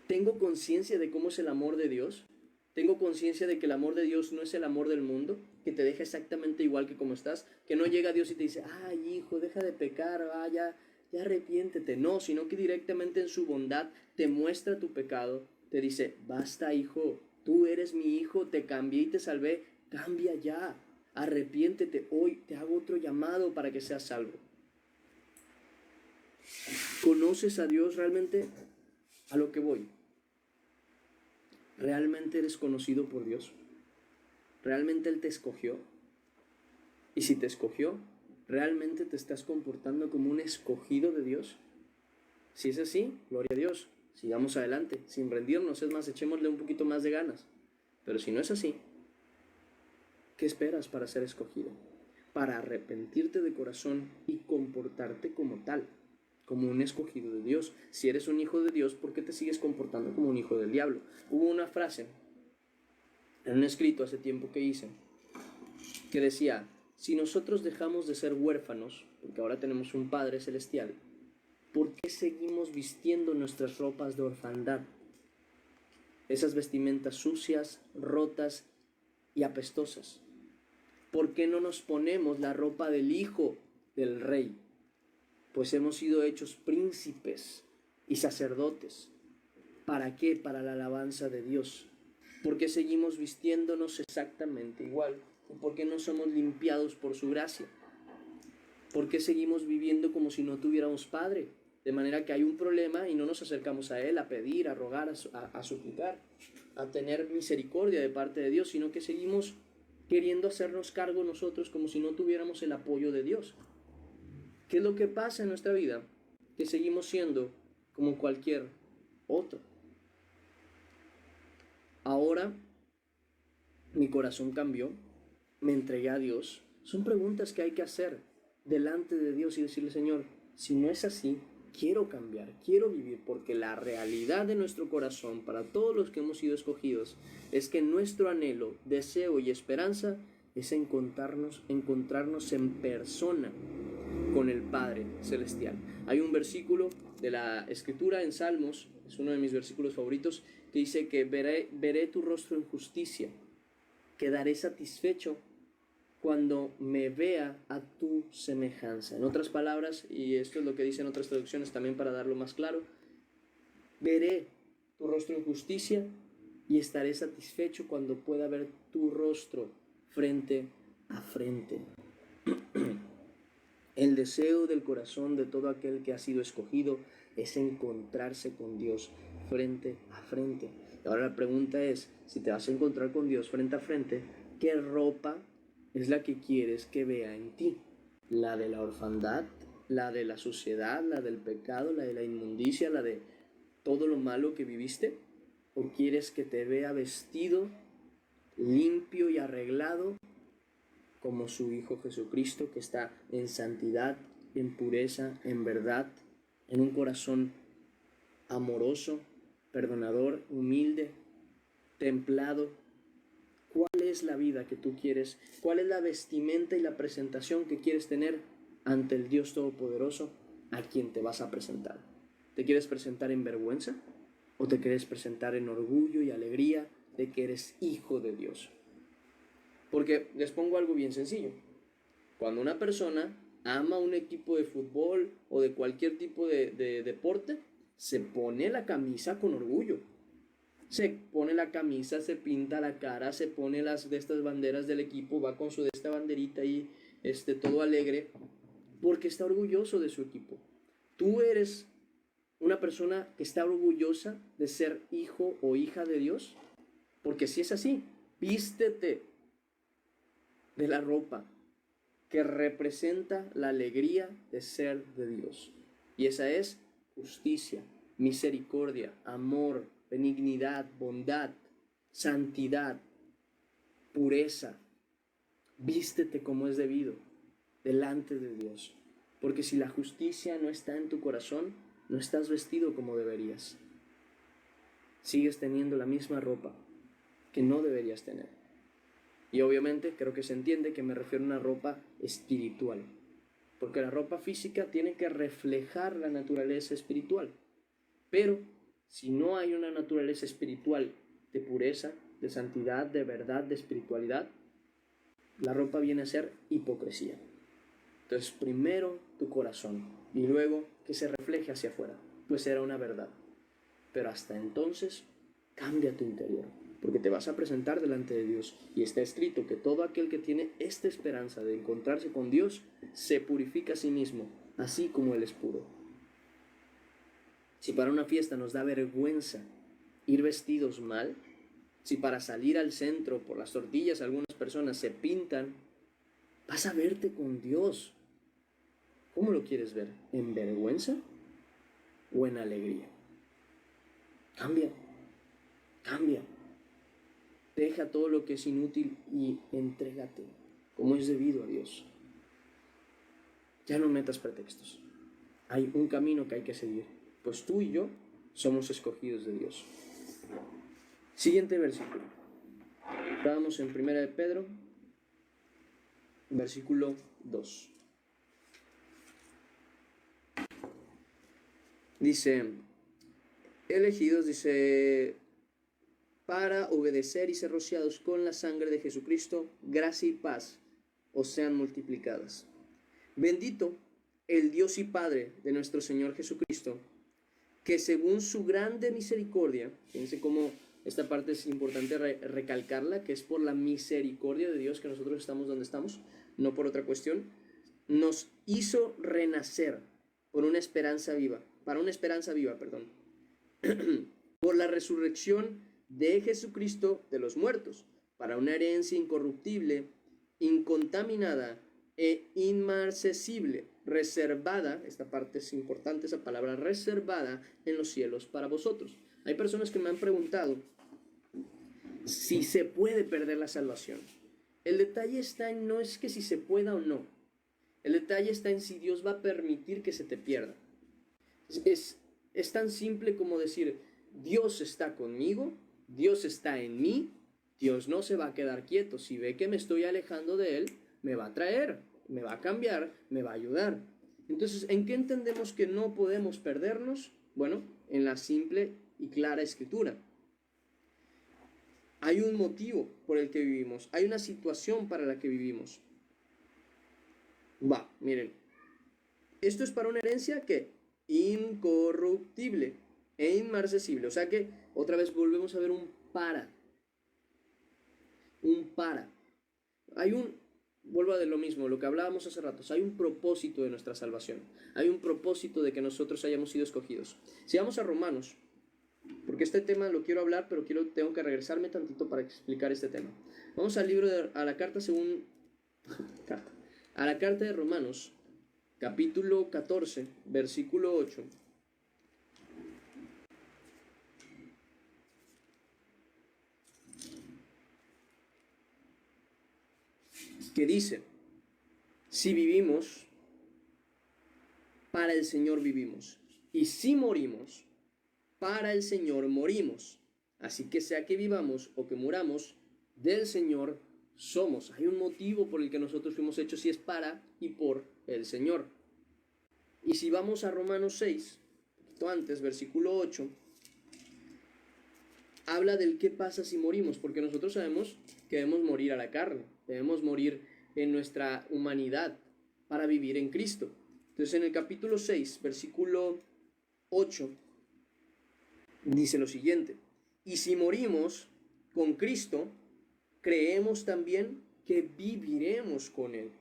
Tengo conciencia de cómo es el amor de Dios. Tengo conciencia de que el amor de Dios no es el amor del mundo, que te deja exactamente igual que como estás, que no llega Dios y te dice, ay hijo, deja de pecar, ya arrepiéntete. No, sino que directamente en su bondad te muestra tu pecado, te dice, basta hijo, tú eres mi hijo, te cambié y te salvé, cambia ya, arrepiéntete, hoy te hago otro llamado para que seas salvo. ¿Conoces a Dios realmente? A lo que voy. ¿Realmente eres conocido por Dios? ¿Realmente Él te escogió? Y si te escogió, ¿realmente te estás comportando como un escogido de Dios? Si es así, gloria a Dios, sigamos adelante, sin rendirnos, es más, echémosle un poquito más de ganas. Pero si no es así, ¿qué esperas para ser escogido? Para arrepentirte de corazón y comportarte como tal, como un escogido de Dios. Si eres un hijo de Dios, ¿por qué te sigues comportando como un hijo del diablo? Hubo una frase en un escrito hace tiempo que hice que decía, si nosotros dejamos de ser huérfanos, porque ahora tenemos un Padre Celestial, ¿por qué seguimos vistiendo nuestras ropas de orfandad? Esas vestimentas sucias, rotas y apestosas. ¿Por qué no nos ponemos la ropa del Hijo del Rey? Pues hemos sido hechos príncipes y sacerdotes. ¿Para qué? Para la alabanza de Dios. ¿Por qué seguimos vistiéndonos exactamente igual? ¿Y por qué no somos limpiados por su gracia? ¿Por qué seguimos viviendo como si no tuviéramos Padre? De manera que hay un problema y no nos acercamos a Él a pedir, a rogar, a suplicar, a tener misericordia de parte de Dios, sino que seguimos queriendo hacernos cargo nosotros como si no tuviéramos el apoyo de Dios. ¿Qué es lo que pasa en nuestra vida? Que seguimos siendo como cualquier otro. Ahora mi corazón cambió, me entregué a Dios. Son preguntas que hay que hacer delante de Dios y decirle, Señor, si no es así, quiero cambiar, quiero vivir, porque la realidad de nuestro corazón, para todos los que hemos sido escogidos, es que nuestro anhelo, deseo y esperanza es encontrarnos en persona con el Padre Celestial. Hay un versículo de la Escritura en Salmos, es uno de mis versículos favoritos, que dice que veré tu rostro en justicia, quedaré satisfecho cuando me vea a tu semejanza. En otras palabras, y esto es lo que dicen otras traducciones también para darlo más claro, veré tu rostro en justicia y estaré satisfecho cuando pueda ver tu rostro frente a frente. El deseo del corazón de todo aquel que ha sido escogido es encontrarse con Dios frente a frente. Y ahora la pregunta es, si te vas a encontrar con Dios frente a frente, ¿qué ropa es la que quieres que vea en ti? ¿La de la orfandad? ¿La de la suciedad? ¿La del pecado? ¿La de la inmundicia? ¿La de todo lo malo que viviste? ¿O quieres que te vea vestido, limpio y arreglado como su Hijo Jesucristo, que está en santidad, en pureza, en verdad, en un corazón amoroso, perdonador, humilde, templado? ¿Cuál es la vida que tú quieres? ¿Cuál es la vestimenta y la presentación que quieres tener ante el Dios Todopoderoso a quien te vas a presentar? ¿Te quieres presentar en vergüenza? ¿O te quieres presentar en orgullo y alegría de que eres hijo de Dios? Porque les pongo algo bien sencillo. Cuando una persona ama un equipo de fútbol o de cualquier tipo de deporte, se pone la camisa con orgullo. Se pone la camisa, se pinta la cara, se pone las de estas banderas del equipo, va con su de esta banderita ahí, todo alegre, porque está orgulloso de su equipo. Tú eres una persona que está orgullosa de ser hijo o hija de Dios, porque si es así, vístete de la ropa que representa la alegría de ser de Dios. Y esa es justicia, misericordia, amor, benignidad, bondad, santidad, pureza. Vístete como es debido. delante de Dios. Porque si la justicia no está en tu corazón, no estás vestido como deberías. Sigues teniendo la misma ropa que no deberías tener. Y obviamente creo que se entiende que me refiero a una ropa espiritual. Porque la ropa física tiene que reflejar la naturaleza espiritual. Pero si no hay una naturaleza espiritual de pureza, de santidad, de verdad, de espiritualidad, la ropa viene a ser hipocresía. Entonces, primero tu corazón y luego que se refleje hacia afuera, pues será una verdad. Pero hasta entonces, cambia tu interior, porque te vas a presentar delante de Dios. Y está escrito que todo aquel que tiene esta esperanza de encontrarse con Dios, se purifica a sí mismo, así como Él es puro. Si para una fiesta nos da vergüenza ir vestidos mal, si para salir al centro por las tortillas algunas personas se pintan, vas a verte con Dios. ¿Cómo lo quieres ver? ¿En vergüenza o en alegría? Cambia, cambia. Deja todo lo que es inútil y entrégate como es debido a Dios. Ya no metas pretextos. Hay un camino que hay que seguir, pues tú y yo somos escogidos de Dios. Siguiente versículo. Estábamos en 1 de Pedro, versículo 2. Dice, elegidos, dice, para obedecer y ser rociados con la sangre de Jesucristo, gracia y paz os sean multiplicadas. Bendito el Dios y Padre de nuestro Señor Jesucristo, que según su grande misericordia, fíjense cómo esta parte es importante recalcarla, que es por la misericordia de Dios que nosotros estamos donde estamos, no por otra cuestión, nos hizo renacer por una esperanza viva, para una esperanza viva, perdón, por la resurrección de Jesucristo de los muertos, para una herencia incorruptible, incontaminada e inmarcesible, reservada, esta parte es importante, esa palabra reservada en los cielos para vosotros. Hay personas que me han preguntado si se puede perder la salvación. El detalle está en no es que si se pueda o no. El detalle está en si Dios va a permitir que se te pierda. Es tan simple como decir, Dios está conmigo, Dios está en mí, Dios no se va a quedar quieto. Si ve que me estoy alejando de Él, me va a traer, me va a cambiar, me va a ayudar. Entonces, ¿en qué entendemos que no podemos perdernos? Bueno, en la simple y clara escritura. Hay un motivo por el que vivimos, hay una situación para la que vivimos. Miren, esto es para una herencia que incorruptible e inmarcesible. O sea que otra vez volvemos a ver un para. Vuelvo a de lo mismo, lo que hablábamos hace rato. Hay un propósito de nuestra salvación. Hay un propósito de que nosotros hayamos sido escogidos. Si vamos a Romanos, porque este tema lo quiero hablar, pero tengo que regresarme tantito para explicar este tema. Vamos al libro a la carta a la carta de Romanos, capítulo 14, versículo 8. Que dice, si vivimos, para el Señor vivimos, y si morimos, para el Señor morimos. Así que sea que vivamos o que muramos, del Señor somos. Hay un motivo por el que nosotros fuimos hechos y es para y por el Señor. Y si vamos a Romanos 6, un poquito antes, versículo 8, habla del qué pasa si morimos, porque nosotros sabemos que debemos morir a la carne, debemos morir en nuestra humanidad para vivir en Cristo. Entonces en el capítulo 6, versículo 8, dice lo siguiente, y si morimos con Cristo, creemos también que viviremos con Él,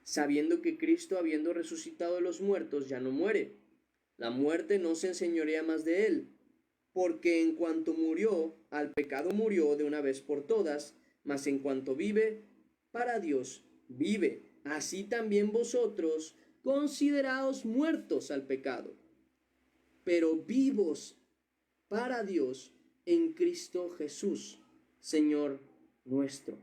sabiendo que Cristo, habiendo resucitado de los muertos, ya no muere. La muerte no se enseñorea más de Él, porque en cuanto murió, al pecado murió de una vez por todas, mas en cuanto vive, para Dios vive. Así también vosotros, consideraos muertos al pecado, pero vivos para Dios en Cristo Jesús, Señor nuestro.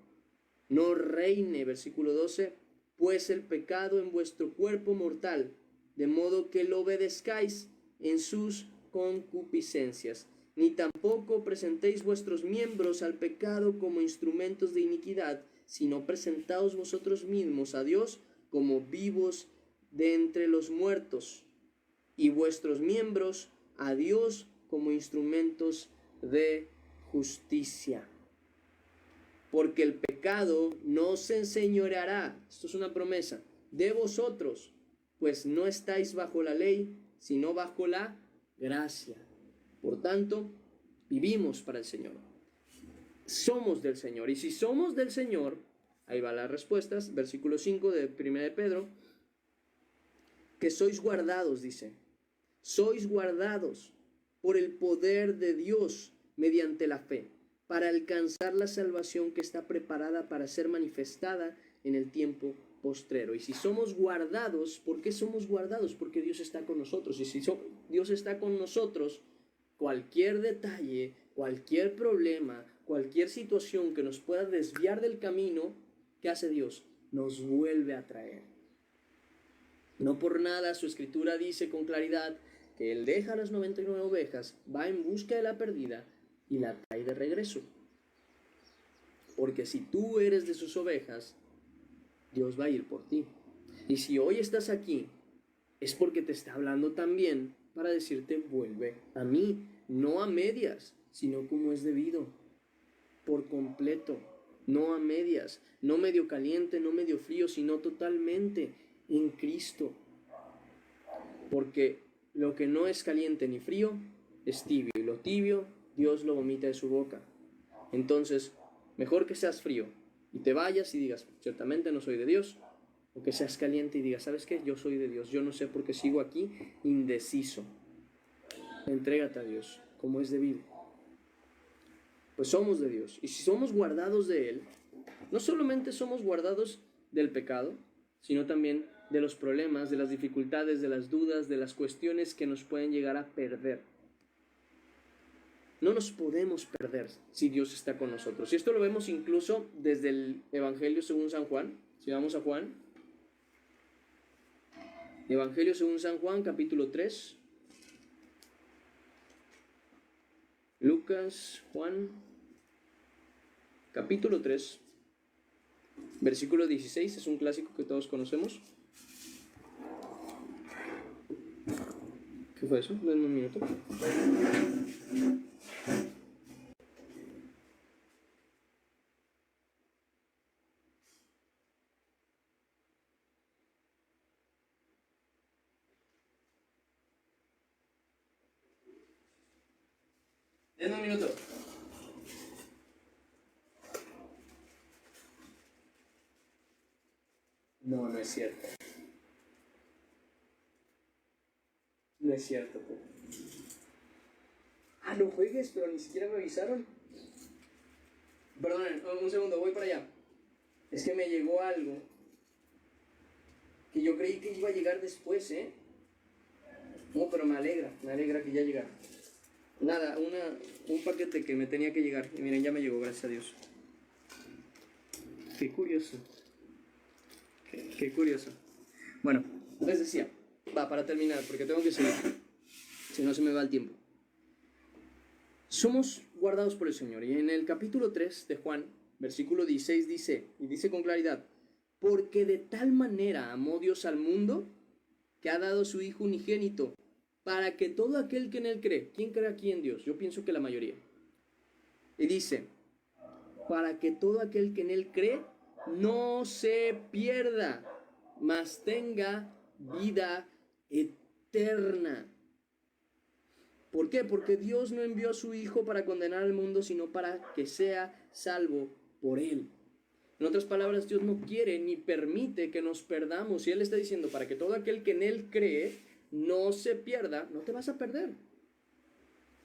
No reine, versículo 12, pues el pecado en vuestro cuerpo mortal, de modo que lo obedezcáis en sus concupiscencias. Ni tampoco presentéis vuestros miembros al pecado como instrumentos de iniquidad, sino presentaos vosotros mismos a Dios como vivos de entre los muertos, y vuestros miembros a Dios como instrumentos de justicia. Porque el pecado no se enseñoreará, esto es una promesa, de vosotros, pues no estáis bajo la ley, sino bajo la gracia. Por tanto, vivimos para el Señor. Somos del Señor. Y si somos del Señor, ahí van las respuestas, versículo 5 de 1 de Pedro, que sois guardados, dice, sois guardados por el poder de Dios mediante la fe, para alcanzar la salvación que está preparada para ser manifestada en el tiempo postrero. Y si somos guardados, ¿por qué somos guardados? Porque Dios está con nosotros. Y si Dios está con nosotros, cualquier detalle, cualquier problema, cualquier situación que nos pueda desviar del camino, ¿qué hace Dios? Nos vuelve a traer. No por nada su escritura dice con claridad que Él deja las 99 ovejas, va en busca de la perdida y la trae de regreso. Porque si tú eres de sus ovejas, Dios va a ir por ti. Y si hoy estás aquí, es porque te está hablando también para decirte, vuelve a mí, no a medias, sino como es debido, por completo, no a medias, no medio caliente, no medio frío, sino totalmente en Cristo. Porque lo que no es caliente ni frío es tibio, y lo tibio Dios lo vomita de su boca. Entonces, mejor que seas frío y te vayas y digas, ciertamente no soy de Dios, o que seas caliente y digas, ¿sabes qué? Yo soy de Dios, yo no sé por qué sigo aquí indeciso. Entrégate a Dios, como es debido. Pues somos de Dios, y si somos guardados de Él, no solamente somos guardados del pecado, sino también de los problemas, de las dificultades, de las dudas, de las cuestiones que nos pueden llegar a perder. No nos podemos perder si Dios está con nosotros. Y esto lo vemos incluso desde el Evangelio según San Juan. Si vamos a Juan, Evangelio según San Juan, capítulo 3. Lucas, Juan, capítulo 3, versículo 16, es un clásico que todos conocemos. ¿Qué fue eso? Denme un minuto. Denme un minuto. No, no es cierto. No es cierto. No juegues, pero ni siquiera me avisaron. Perdonen, un segundo, voy para allá. Es que me llegó algo que yo creí que iba a llegar después, ¿eh? No, pero me alegra que ya llegara. Nada, un paquete que me tenía que llegar. Y miren, ya me llegó, gracias a Dios. Qué curioso. Qué curioso. Bueno, les decía, para terminar, porque tengo que seguir. Si no se me va el tiempo. Somos guardados por el Señor. Y en el capítulo 3 de Juan, versículo 16 dice, y dice con claridad, porque de tal manera amó Dios al mundo, que ha dado a su Hijo unigénito, para que todo aquel que en Él cree, ¿quién cree aquí en Dios? Yo pienso que la mayoría. Y dice, para que todo aquel que en Él cree, no se pierda, mas tenga vida eterna. ¿Por qué? Porque Dios no envió a su Hijo para condenar al mundo, sino para que sea salvo por Él. En otras palabras, Dios no quiere ni permite que nos perdamos. Y Él está diciendo, para que todo aquel que en Él cree no se pierda, no te vas a perder.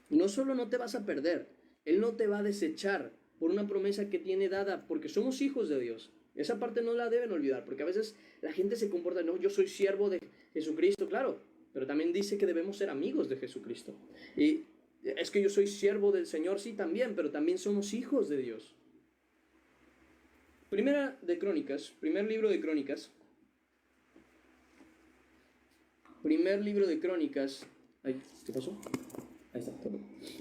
No solo no te vas a perder, Él no te va a desechar por una promesa que tiene dada, porque somos hijos de Dios. Esa parte no la deben olvidar, porque a veces la gente se comporta, no, yo soy siervo de Jesucristo, claro, pero también dice que debemos ser amigos de Jesucristo. Y es que yo soy siervo del Señor, sí, también, pero también somos hijos de Dios. Primer libro de Crónicas, Primer libro de Crónicas. Ay, ¿qué pasó? Ahí está.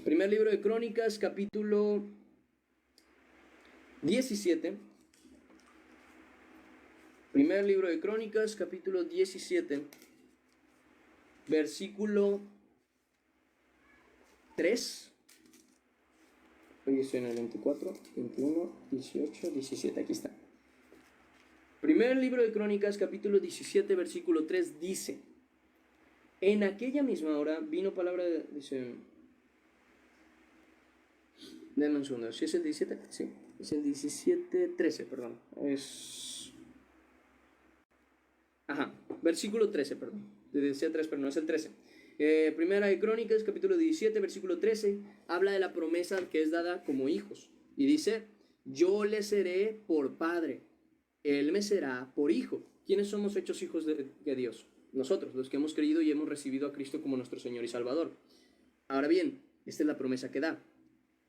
Primer libro de Crónicas, capítulo 17. Primer libro de Crónicas, capítulo 17, versículo 3. Hoy estoy en el 24, 21, 18, 17. Aquí está. Primer libro de Crónicas, capítulo 17, versículo 3 dice: en aquella misma hora vino palabra de... Dice... Denme un segundo. ¿Sí es el 17? Sí. Es el 17, 13, perdón. Es... Ajá. Versículo 13, perdón. Decía 3, pero no es el 13. Primera de Crónicas, capítulo 17, versículo 13. Habla de la promesa que es dada como hijos. Y dice: yo le seré por padre, él me será por hijo. ¿Quiénes somos hechos hijos de Dios? Nosotros, los que hemos creído y hemos recibido a Cristo como nuestro Señor y Salvador. Ahora bien, esta es la promesa que da: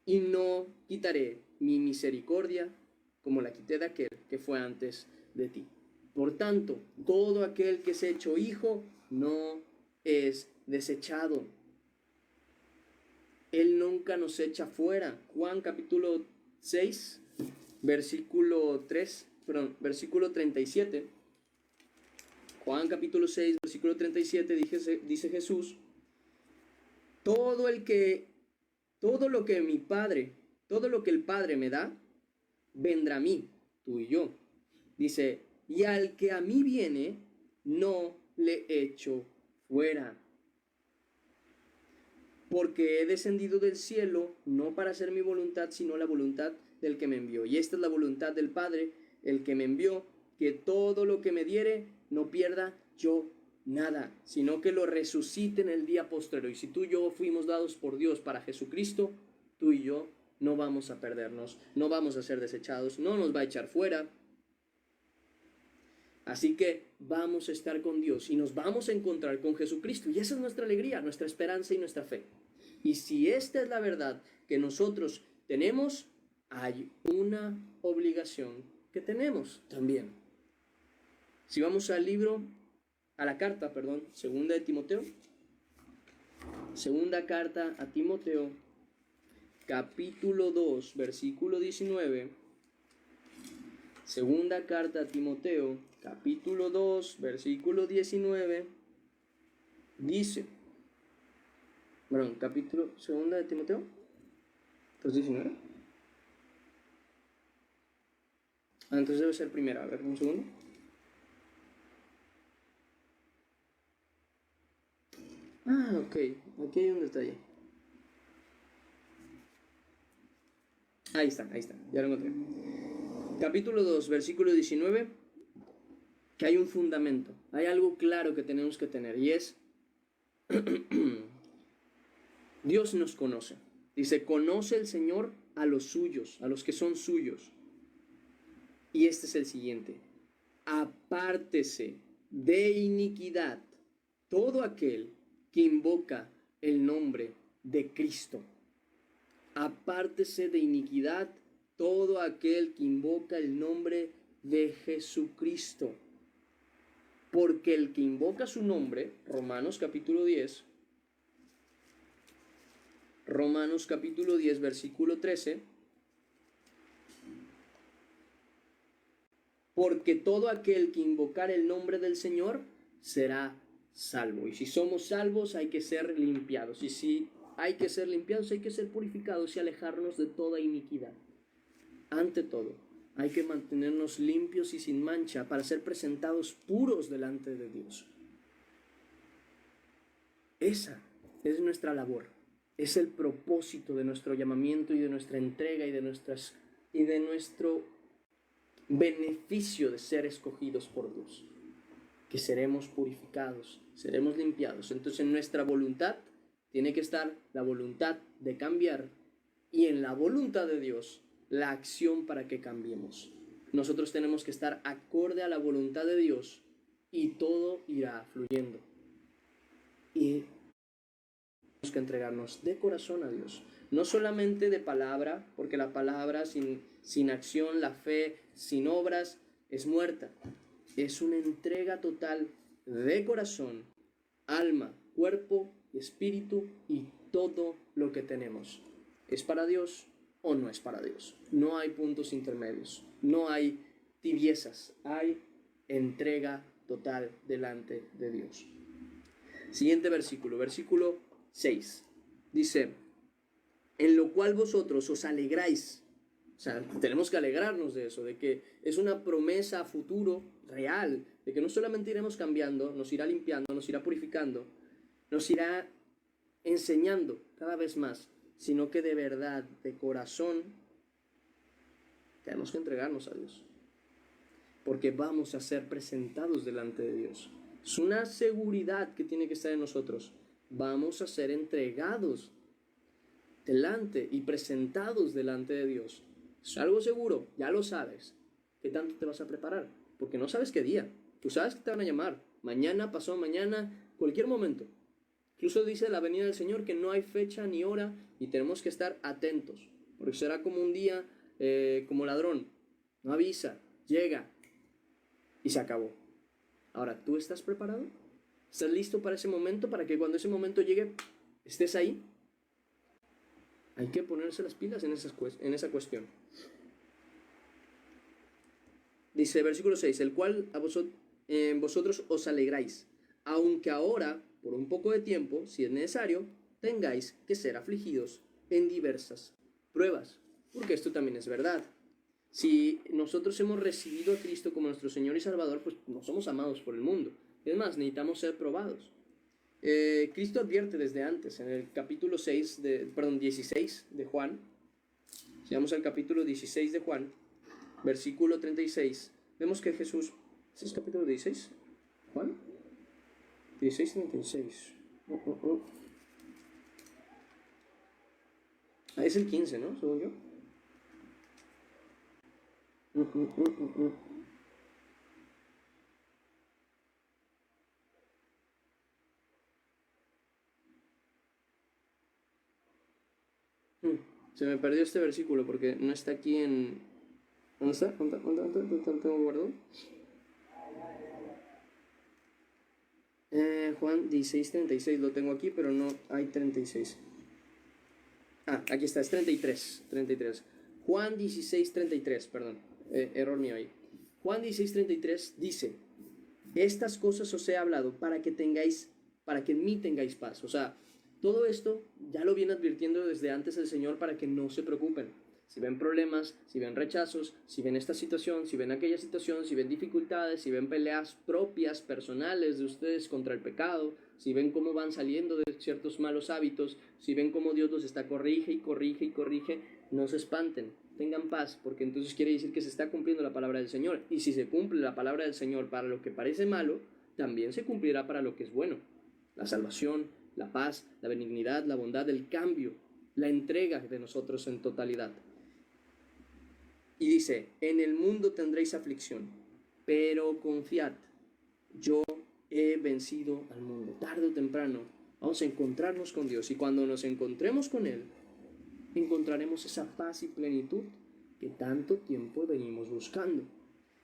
y no quitaré mi misericordia como la quité de aquel que fue antes de ti. Por tanto, todo aquel que es hecho hijo no es desechado. Él nunca nos echa fuera. Juan capítulo 6, versículo 3, perdón, versículo 37. Juan capítulo 6, versículo 37 dice Jesús: todo lo que el Padre me da, vendrá a mí, tú y yo. Dice: y al que a mí viene, no le echo fuera. Porque he descendido del cielo, no para hacer mi voluntad, sino la voluntad del que me envió. Y esta es la voluntad del Padre, el que me envió, que todo lo que me diere, no pierda yo nada, sino que lo resucite en el día postrero. Y si tú y yo fuimos dados por Dios para Jesucristo, tú y yo no vamos a perdernos, no vamos a ser desechados, no nos va a echar fuera. Así que vamos a estar con Dios y nos vamos a encontrar con Jesucristo. Y esa es nuestra alegría, nuestra esperanza y nuestra fe. Y si esta es la verdad que nosotros tenemos, hay una obligación que tenemos también. Si vamos a la carta, segunda de Timoteo. Segunda carta a Timoteo, capítulo 2, versículo 19. Segunda carta a Timoteo, capítulo 2, versículo 19, dice, segunda de Timoteo, 2:19. Entonces debe ser primera, a ver, un segundo. Ok, aquí hay un detalle. Ahí está, ya lo encontré. Capítulo 2, versículo 19, que hay un fundamento, hay algo claro que tenemos que tener, y es, Dios nos conoce. Dice: conoce el Señor a los suyos, a los que son suyos. Y este es el siguiente: apártese de iniquidad todo aquel que invoca el nombre de Cristo. Apártese de iniquidad todo aquel que invoca el nombre de Jesucristo. Porque el que invoca su nombre, Romanos capítulo 10, versículo 13, porque todo aquel que invocar el nombre del Señor será salvo. Y si somos salvos, hay que ser limpiados. Y si hay que ser limpiados, hay que ser purificados y alejarnos de toda iniquidad. Ante todo, hay que mantenernos limpios y sin mancha para ser presentados puros delante de Dios. Esa es nuestra labor. Es el propósito de nuestro llamamiento y de nuestra entrega y de nuestro beneficio de ser escogidos por Dios. Que seremos purificados, seremos limpiados. Entonces, en nuestra voluntad tiene que estar la voluntad de cambiar, y en la voluntad de Dios la acción para que cambiemos. Nosotros tenemos que estar acorde a la voluntad de Dios y todo irá fluyendo. Y tenemos que entregarnos de corazón a Dios, no solamente de palabra, porque la palabra sin acción, la fe sin obras es muerta. Es una entrega total de corazón alma, cuerpo, espíritu y todo lo que tenemos. ¿Es para Dios o no es para Dios? No hay puntos intermedios, no hay tibiezas, hay entrega total delante de Dios. Siguiente versículo, versículo 6. Dice, en lo cual vosotros os alegráis. O sea, tenemos que alegrarnos de eso, de que es una promesa a futuro real, de que no solamente iremos cambiando, nos irá limpiando, nos irá purificando, nos irá enseñando cada vez más, sino que de verdad, de corazón, tenemos que entregarnos a Dios, porque vamos a ser presentados delante de Dios. Es una seguridad que tiene que estar en nosotros. Vamos a ser entregados delante y presentados delante de Dios. Es algo seguro, ya lo sabes. ¿Qué tanto te vas a preparar? Porque no sabes qué día. Tú sabes que te van a llamar. Mañana, pasado mañana, cualquier momento. Incluso dice la venida del Señor que no hay fecha ni hora y tenemos que estar atentos. Porque será como un día, como ladrón. No avisa, llega y se acabó. Ahora, ¿tú estás preparado? ¿Estás listo para ese momento? Para que cuando ese momento llegue, estés ahí. Hay que ponerse las pilas en esa cuestión. Dice versículo 6, el cual vosotros os alegráis, aunque ahora, por un poco de tiempo, si es necesario, tengáis que ser afligidos en diversas pruebas. Porque esto también es verdad. Si nosotros hemos recibido a Cristo como nuestro Señor y Salvador, pues no somos amados por el mundo. Es más, necesitamos ser probados. Cristo advierte desde antes, en el capítulo 16 de Juan. Si vamos al capítulo 16 de Juan, versículo 36, vemos que Jesús... ¿Ese es capítulo 16? ¿Juan? 16, 36. Ah, es el 15, ¿no? Según yo. Se me perdió este versículo porque no está aquí en... ¿Dónde está? ¿Dónde tengo guardado? Juan 16:36 lo tengo aquí, pero no hay 36. Ah, aquí está, es 33. Juan 16:33, perdón, error mío ahí. Juan 16:33 dice, estas cosas os he hablado para que en mí tengáis paz. O sea, todo esto ya lo viene advirtiendo desde antes el Señor para que no se preocupen. Si ven problemas, si ven rechazos, si ven esta situación, si ven aquella situación, si ven dificultades, si ven peleas propias, personales de ustedes contra el pecado, si ven cómo van saliendo de ciertos malos hábitos, si ven cómo Dios los está corrige, no se espanten, tengan paz, porque entonces quiere decir que se está cumpliendo la palabra del Señor. Y si se cumple la palabra del Señor para lo que parece malo, también se cumplirá para lo que es bueno. La salvación, la paz, la benignidad, la bondad, el cambio, la entrega de nosotros en totalidad. Y dice, en el mundo tendréis aflicción, pero confiad, yo he vencido al mundo. Tarde o temprano vamos a encontrarnos con Dios y cuando nos encontremos con Él, encontraremos esa paz y plenitud que tanto tiempo venimos buscando.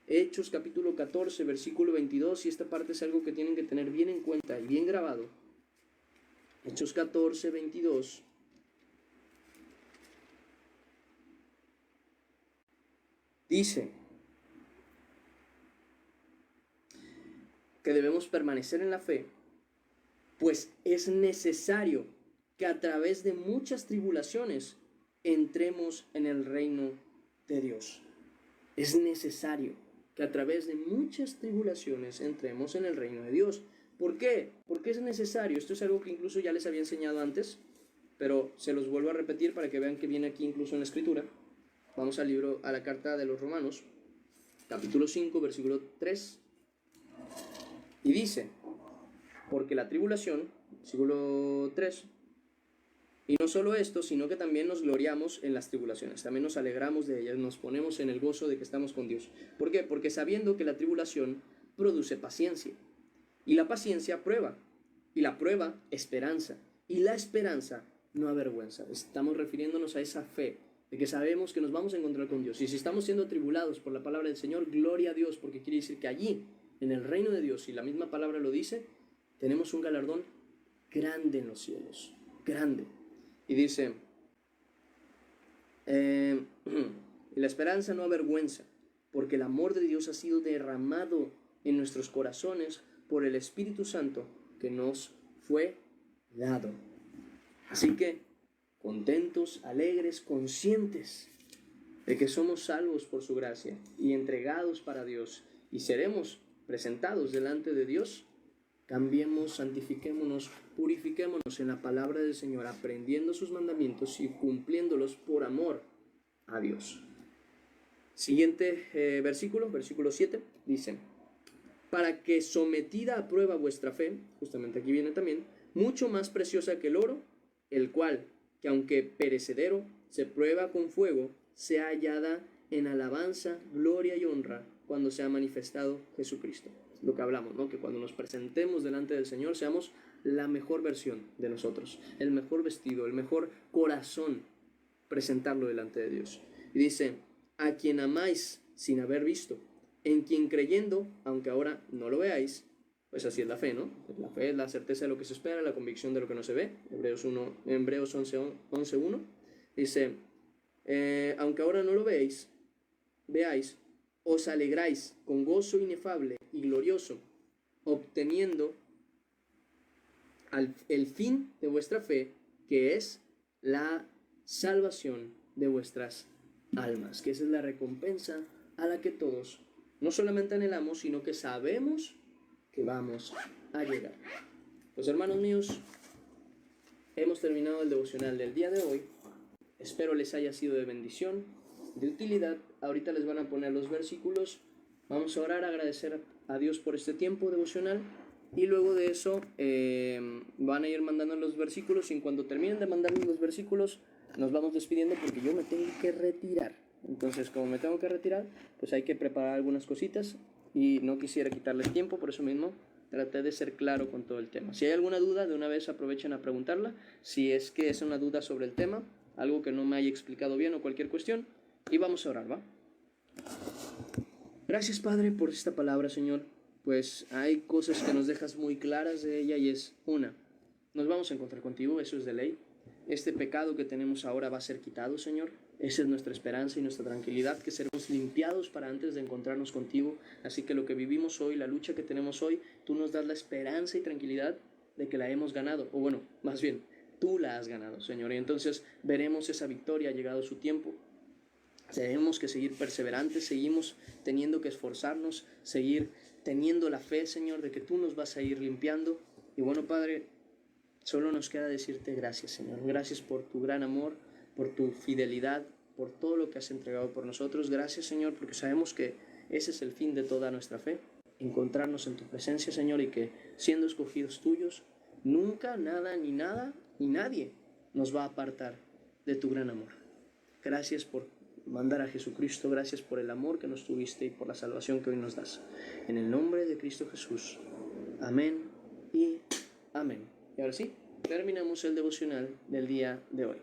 Hechos capítulo 14, versículo 22, y esta parte es algo que tienen que tener bien en cuenta y bien grabado. Hechos 14, 22. Dice que debemos permanecer en la fe, pues es necesario que a través de muchas tribulaciones entremos en el reino de Dios. Es necesario que a través de muchas tribulaciones entremos en el reino de Dios. ¿Por qué? Porque es necesario. Esto es algo que incluso ya les había enseñado antes, pero se los vuelvo a repetir para que vean que viene aquí incluso en la Escritura. Vamos a la carta de los Romanos, capítulo 5, versículo 3. Y dice, porque la tribulación, versículo 3, y no solo esto, sino que también nos gloriamos en las tribulaciones, también nos alegramos de ellas, nos ponemos en el gozo de que estamos con Dios. ¿Por qué? Porque sabiendo que la tribulación produce paciencia, y la paciencia prueba, y la prueba esperanza, y la esperanza no avergüenza. Estamos refiriéndonos a esa fe, de que sabemos que nos vamos a encontrar con Dios. Y si estamos siendo atribulados por la palabra del Señor, gloria a Dios, porque quiere decir que allí, en el reino de Dios, y la misma palabra lo dice, tenemos un galardón grande en los cielos, grande. Y dice, y la esperanza no avergüenza, porque el amor de Dios ha sido derramado en nuestros corazones por el Espíritu Santo que nos fue dado. Así que, contentos, alegres, conscientes de que somos salvos por su gracia y entregados para Dios y seremos presentados delante de Dios, cambiemos, santifiquémonos, purifiquémonos en la palabra del Señor, aprendiendo sus mandamientos y cumpliéndolos por amor a Dios. Siguiente versículo 7, dice, para que sometida a prueba vuestra fe, justamente aquí viene también, mucho más preciosa que el oro, el cual, que aunque perecedero, se prueba con fuego, sea hallada en alabanza, gloria y honra cuando sea manifestado Jesucristo. Es lo que hablamos, ¿no? Que cuando nos presentemos delante del Señor seamos la mejor versión de nosotros, el mejor vestido, el mejor corazón, presentarlo delante de Dios. Y dice, a quien amáis sin haber visto, en quien creyendo, aunque ahora no lo veáis, pues así es la fe, ¿no? La fe es la certeza de lo que se espera, la convicción de lo que no se ve. Hebreos 11:1 dice, aunque ahora no lo veáis, os alegráis con gozo inefable y glorioso, obteniendo el fin de vuestra fe, que es la salvación de vuestras almas, que esa es la recompensa a la que todos no solamente anhelamos, sino que sabemos que vamos a llegar. Pues hermanos míos, hemos terminado el devocional del día de hoy. Espero les haya sido de bendición, de utilidad. Ahorita les van a poner los versículos. Vamos a orar, agradecer a Dios por este tiempo devocional. Y luego de eso van a ir mandando los versículos. Y en cuanto terminen de mandarme los versículos, nos vamos despidiendo porque yo me tengo que retirar. Entonces, como me tengo que retirar, pues hay que preparar algunas cositas. Y no quisiera quitarles tiempo, por eso mismo traté de ser claro con todo el tema. Si hay alguna duda, de una vez aprovechen a preguntarla. Si es que es una duda sobre el tema, algo que no me haya explicado bien o cualquier cuestión, y vamos a orar, ¿va? Gracias, Padre, por esta palabra, Señor. Pues hay cosas que nos dejas muy claras de ella y es una, nos vamos a encontrar contigo, eso es de ley. Este pecado que tenemos ahora va a ser quitado, Señor. Esa es nuestra esperanza y nuestra tranquilidad, que seremos limpiados para antes de encontrarnos contigo. Así que lo que vivimos hoy, la lucha que tenemos hoy, tú nos das la esperanza y tranquilidad de que la hemos ganado. O bueno, más bien, tú la has ganado, Señor. Y entonces veremos esa victoria, ha llegado su tiempo. Tenemos que seguir perseverantes, seguimos teniendo que esforzarnos, seguir teniendo la fe, Señor, de que tú nos vas a ir limpiando. Y bueno, Padre, solo nos queda decirte gracias, Señor. Gracias por tu gran amor, por tu fidelidad, por todo lo que has entregado por nosotros. Gracias, Señor, porque sabemos que ese es el fin de toda nuestra fe, encontrarnos en tu presencia, Señor, y que siendo escogidos tuyos, nunca, nada, ni nadie nos va a apartar de tu gran amor. Gracias por mandar a Jesucristo, gracias por el amor que nos tuviste y por la salvación que hoy nos das. En el nombre de Cristo Jesús. Amén y amén. Y ahora sí, terminamos el devocional del día de hoy.